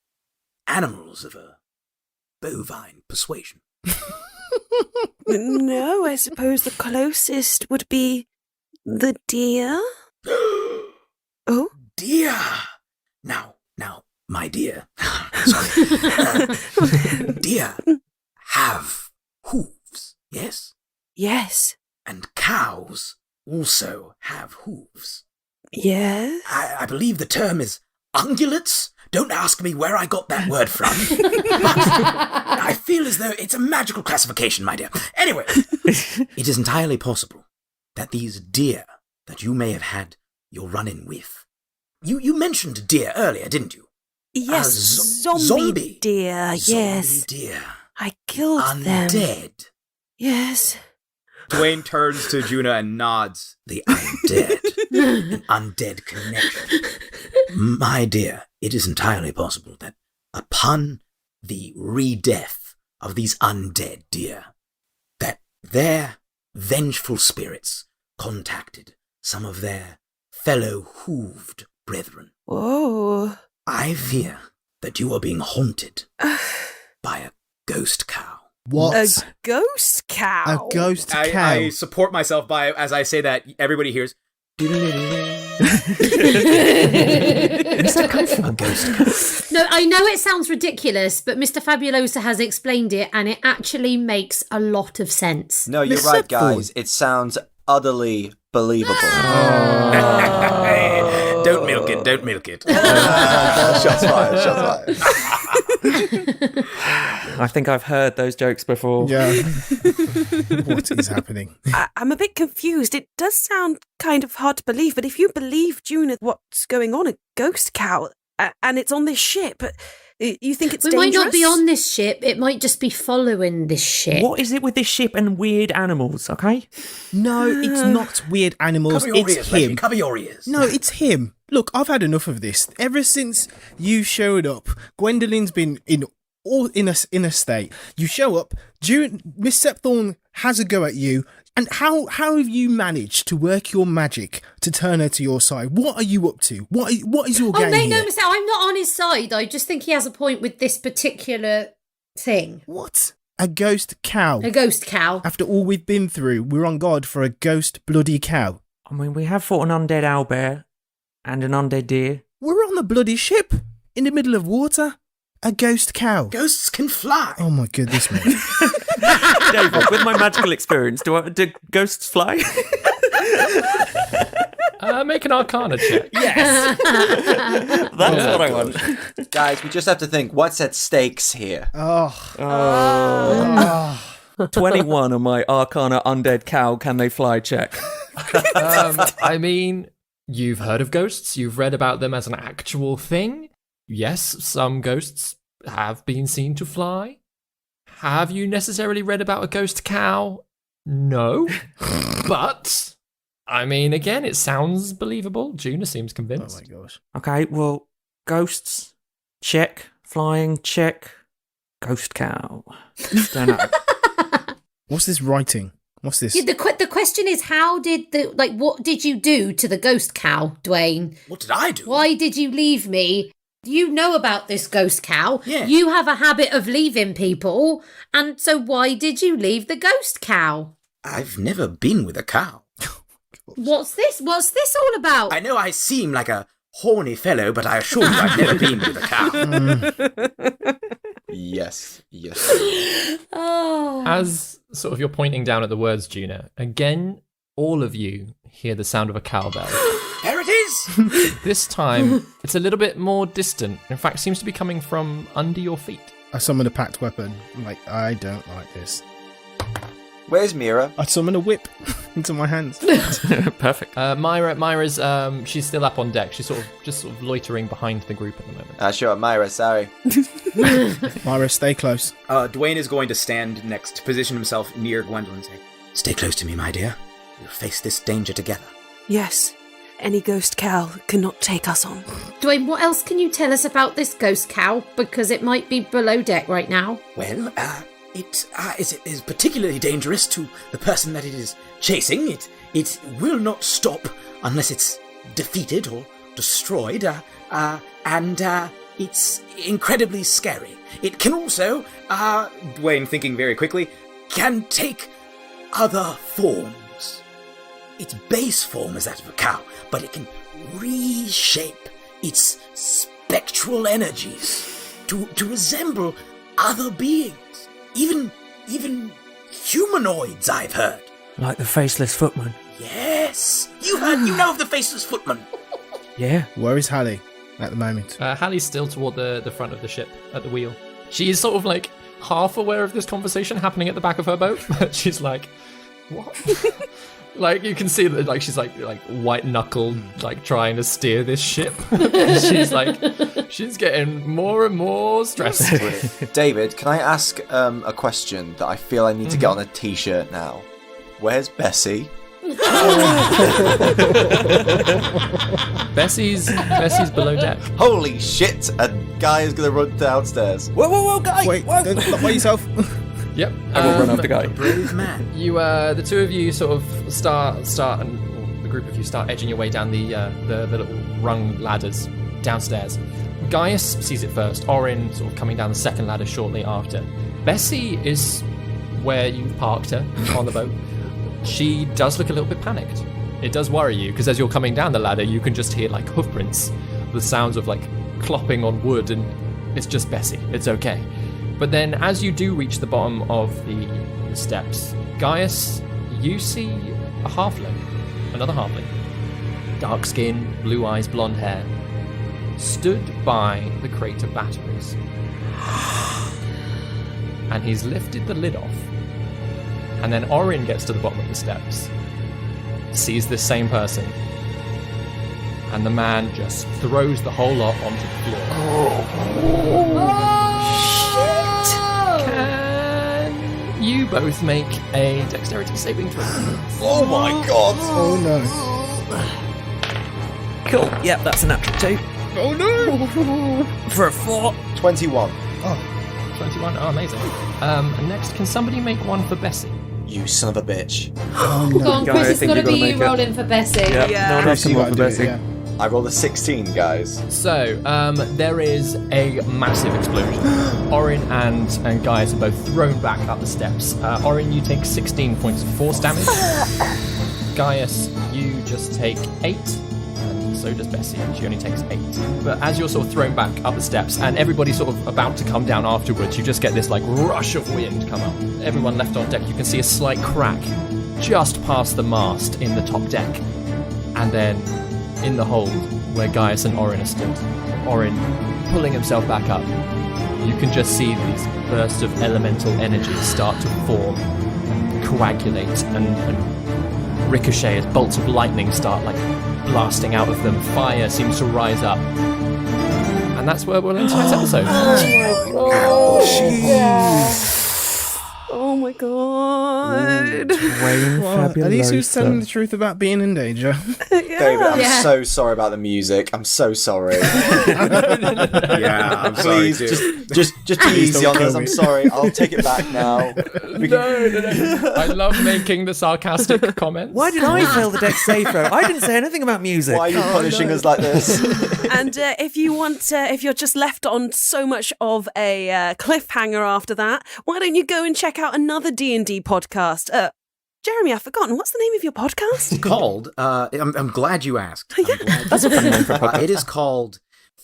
S3: animals of a bovine persuasion?
S2: No, I suppose the closest would be the deer. Oh?
S3: Dear! Now, my dear, sorry, deer have hooves, yes?
S2: Yes.
S3: And cows also have hooves.
S2: Yes.
S3: I believe the term is ungulates. Don't ask me where I got that word from. But I feel as though it's a magical classification, my dear. Anyway, it is entirely possible that these deer that you may have had your run-in with. You mentioned deer earlier, didn't you?
S2: Yes, zombie deer, yes.
S3: Zombie deer.
S2: I killed them.
S3: Undead.
S2: Yes.
S3: Dwayne turns to Juna and nods. The undead. An undead connection. My dear, it is entirely possible that upon the re-death of these undead deer, that their vengeful spirits contacted some of their fellow hooved brethren.
S2: Whoa.
S3: I fear that you are being haunted by a ghost cow.
S7: What?
S2: A ghost cow.
S7: A ghost cow.
S3: I support myself by, as I say that, everybody hears.
S1: Where's that come from?
S3: A ghost cow.
S4: No, I know it sounds ridiculous, but Mr. Fabulosa has explained it, and it actually makes a lot of sense.
S8: No, you're right, guys. It sounds utterly believable.
S3: Don't milk it, don't milk it.
S8: Shots fired, shots fired.
S9: I think I've heard those jokes before.
S7: Yeah. What is happening?
S2: I'm a bit confused. It does sound kind of hard to believe, but if you believe, Juna, what's going on, a ghost cow, and it's on this ship, you think it's
S4: We
S2: dangerous?
S4: might not be on this ship, it might just be following this ship.
S9: What is it with this ship and weird animals, okay?
S7: No, it's not weird animals.
S3: Cover your
S7: It's
S3: ears,
S7: him.
S3: Reggie, cover your ears.
S7: No, it's him. Look, I've had enough of this. Ever since you showed up, Gwendolyn's been in a state. You show up, Miss Septhorn has a go at you, and how have you managed to work your magic to turn her to your side? What are you up to? What is your game
S4: make no
S7: here?
S4: mistake, I'm not on his side. I just think he has a point with this particular thing.
S7: What? A ghost cow?
S4: A ghost cow.
S7: After all we've been through, we're on guard for a ghost bloody cow.
S9: I mean, we have fought an undead owlbear and an undead deer.
S7: We're on a bloody ship in the middle of water. A ghost cow.
S3: Ghosts can fly.
S7: Oh my goodness me.
S9: David, with my magical experience, do ghosts fly?
S1: Make an Arcana check.
S9: Yes. That's what I want.
S8: Guys, we just have to think, what's at stakes here?
S9: 21 on my Arcana undead cow, can they fly check.
S1: I mean, you've heard of ghosts. You've read about them as an actual thing. Yes, some ghosts have been seen to fly. Have you necessarily read about a ghost cow? No. But, I mean, again, it sounds believable. Juna seems convinced.
S7: Oh my gosh.
S9: Okay, well, ghosts, check. Flying, check. Ghost cow. Don't know.
S7: What's this writing? What's this?
S4: Yeah, the question is, what did you do to the ghost cow, Dwayne?
S3: What did I do?
S4: Why did you leave me? You know about this ghost cow.
S3: Yeah.
S4: You have a habit of leaving people. And so why did you leave the ghost cow?
S3: I've never been with a cow.
S4: What's this? What's this all about?
S3: I know I seem like a horny fellow, but I assure you I've never been with a cow.
S8: Yes.
S4: Oh.
S1: As sort of you're pointing down at the words, Juna, again, all of you hear the sound of a cowbell.
S3: There it is!
S1: This time, it's a little bit more distant. In fact, seems to be coming from under your feet.
S7: I summon a packed weapon. I'm like, I don't like this.
S8: Where's Mira?
S7: I summon a whip into my hands.
S9: Perfect.
S1: Myra's, she's still up on deck. She's sort of loitering behind the group at the moment.
S8: Sure, Myra, sorry.
S7: Myra, stay close.
S3: Dwayne is going to stand next, position himself near Gwendolyn and say, "Stay close to me, my dear. We'll face this danger together."
S2: Yes. Any ghost cow cannot take us on.
S4: Dwayne, what else can you tell us about this ghost cow? Because it might be below deck right now.
S3: Well, it is particularly dangerous to the person that it is chasing. It will not stop unless it's defeated or destroyed, and it's incredibly scary. It can also, Dwayne thinking very quickly, can take other forms. Its base form is that of a cow, but it can reshape its spectral energies to resemble other beings. Even humanoids, I've heard.
S9: Like the faceless footman.
S3: Yes! You know of the Faceless Footman.
S9: Yeah.
S7: Where is Hallie at the moment?
S1: Hallie's still toward the front of the ship at the wheel. She is sort of like half aware of this conversation happening at the back of her boat, but she's like, what? Like, you can see that, like, she's like white knuckled, like trying to steer this ship. she's getting more and more stressed.
S8: David, can I ask a question that I feel I need to get on a t-shirt now? Where's Bessie?
S1: Bessie's below deck.
S8: Holy shit! A guy is gonna run downstairs.
S9: Whoa, guy!
S7: Wait, don't stop by yourself.
S1: Yep.
S9: I will run after guy.
S3: Brave man.
S1: You, the two of you sort of start, and the group of you start edging your way down the little rung ladders downstairs. Gaius sees it first. Orin sort of coming down the second ladder shortly after. Bessie is where you parked her on the boat. She does look a little bit panicked. It does worry you, because as you're coming down the ladder, you can just hear, like, hoof prints, the sounds of, like, clopping on wood, and it's just Bessie. It's okay. But then, as you do reach the bottom of the steps, Gaius, you see a halfling. Another halfling. Dark skin, blue eyes, blonde hair. Stood by the crate of batteries. And he's lifted the lid off. And then Orin gets to the bottom of the steps, sees this same person, and the man just throws the whole lot onto the floor. Can you both make a dexterity saving throw?
S8: Oh my god!
S7: Oh no.
S9: Cool. Yep, that's a natural 2.
S7: Oh no!
S9: For a 4.
S8: 21.
S1: 21. Oh, amazing. Next, can somebody make one for Bessie?
S8: You son of a bitch.
S4: Go on,
S9: Guy, I
S4: Chris, it's
S9: think
S4: got to
S9: you've gotta
S4: be
S9: make
S4: you
S9: it.
S4: rolling for Bessie.
S9: Yeah. No one else can
S7: You
S9: roll
S7: gotta
S9: for
S7: do it,
S9: Bessie.
S7: yeah.
S8: I rolled a 16, guys.
S1: So, there is a massive explosion. Orin and Gaius are both thrown back up the steps. Orin, you take 16 points of force damage. Gaius, you just take 8. And so does Bessie. She only takes 8. But as you're sort of thrown back up the steps, and everybody's sort of about to come down afterwards, you just get this, like, rush of wind come up. Everyone left on deck, you can see a slight crack just past the mast in the top deck. And then in the hold, where Gaius and Orin are stood, Orin pulling himself back up, you can just see these bursts of elemental energy start to form, coagulate, and ricochet as bolts of lightning start, like, blasting out of them. Fire seems to rise up. And that's where we'll end tonight's episode.
S2: Oh my god.
S9: Dwayne
S7: Well, at least he was
S9: Fabuloso.
S7: telling the truth about being in danger.
S8: David, I'm
S4: Yeah.
S8: so sorry about the music. I'm so sorry.
S3: Yeah, I'm sorry
S8: Please,
S3: too.
S8: just be easy on us. I'm sorry. I'll take it back now.
S1: No. I love making the sarcastic comments.
S9: Why did I fail the deck save throw? I didn't say anything about music.
S8: Why are you punishing us like this?
S2: And if you want, if you're just left on so much of a cliffhanger after that, why don't you go and check out another D&D podcast? Jeremy, I've forgotten. What's the name of your podcast?
S3: Called, I'm glad you asked. I'm glad
S9: That's a funny name for a podcast.
S3: It is called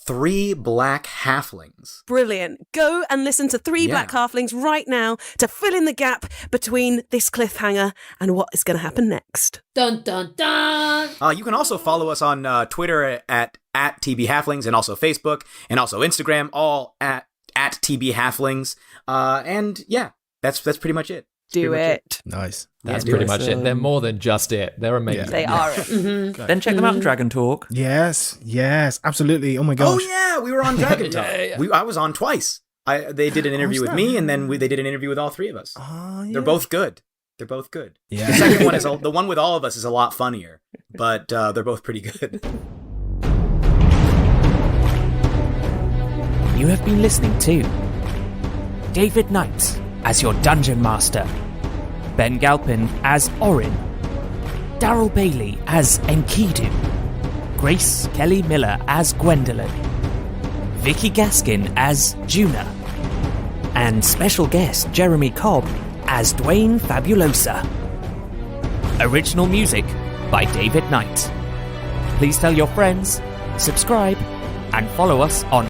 S3: 3 Black Halflings.
S2: Brilliant. Go and listen to 3
S3: Yeah.
S2: Black Halflings right now to fill in the gap between this cliffhanger and what is going to happen next.
S4: Dun dun dun.
S3: You can also follow us on Twitter at TB Halflings, and also Facebook, and also Instagram, all at TB Halflings. And yeah, that's pretty much it.
S2: Do it.
S7: Nice.
S1: That's
S9: Yeah,
S1: pretty
S9: nice,
S1: much it. They're more than just it. They're amazing.
S2: They are it.
S9: Then check them out on Dragon Talk.
S7: Yes, absolutely. Oh my gosh.
S3: Oh yeah, we were on Dragon Talk.
S1: Yeah.
S3: I was on twice. They did an interview with me, and then they did an interview with all 3 of us.
S7: Yeah.
S3: They're both good. They're both good.
S7: Yeah.
S3: The second one is the one with all of us is a lot funnier, but they're both pretty good.
S10: You have been listening to David Knight as your Dungeon Master, Ben Galpin as Orin, Daryl Bailey as Enkidu, Grace Kelly Miller as Gwendolyn, Vicky Gaskin as Juna, and special guest Jeremy Cobb as Dwayne Fabulosa. Original music by David Knight. Please tell your friends, subscribe, and follow us on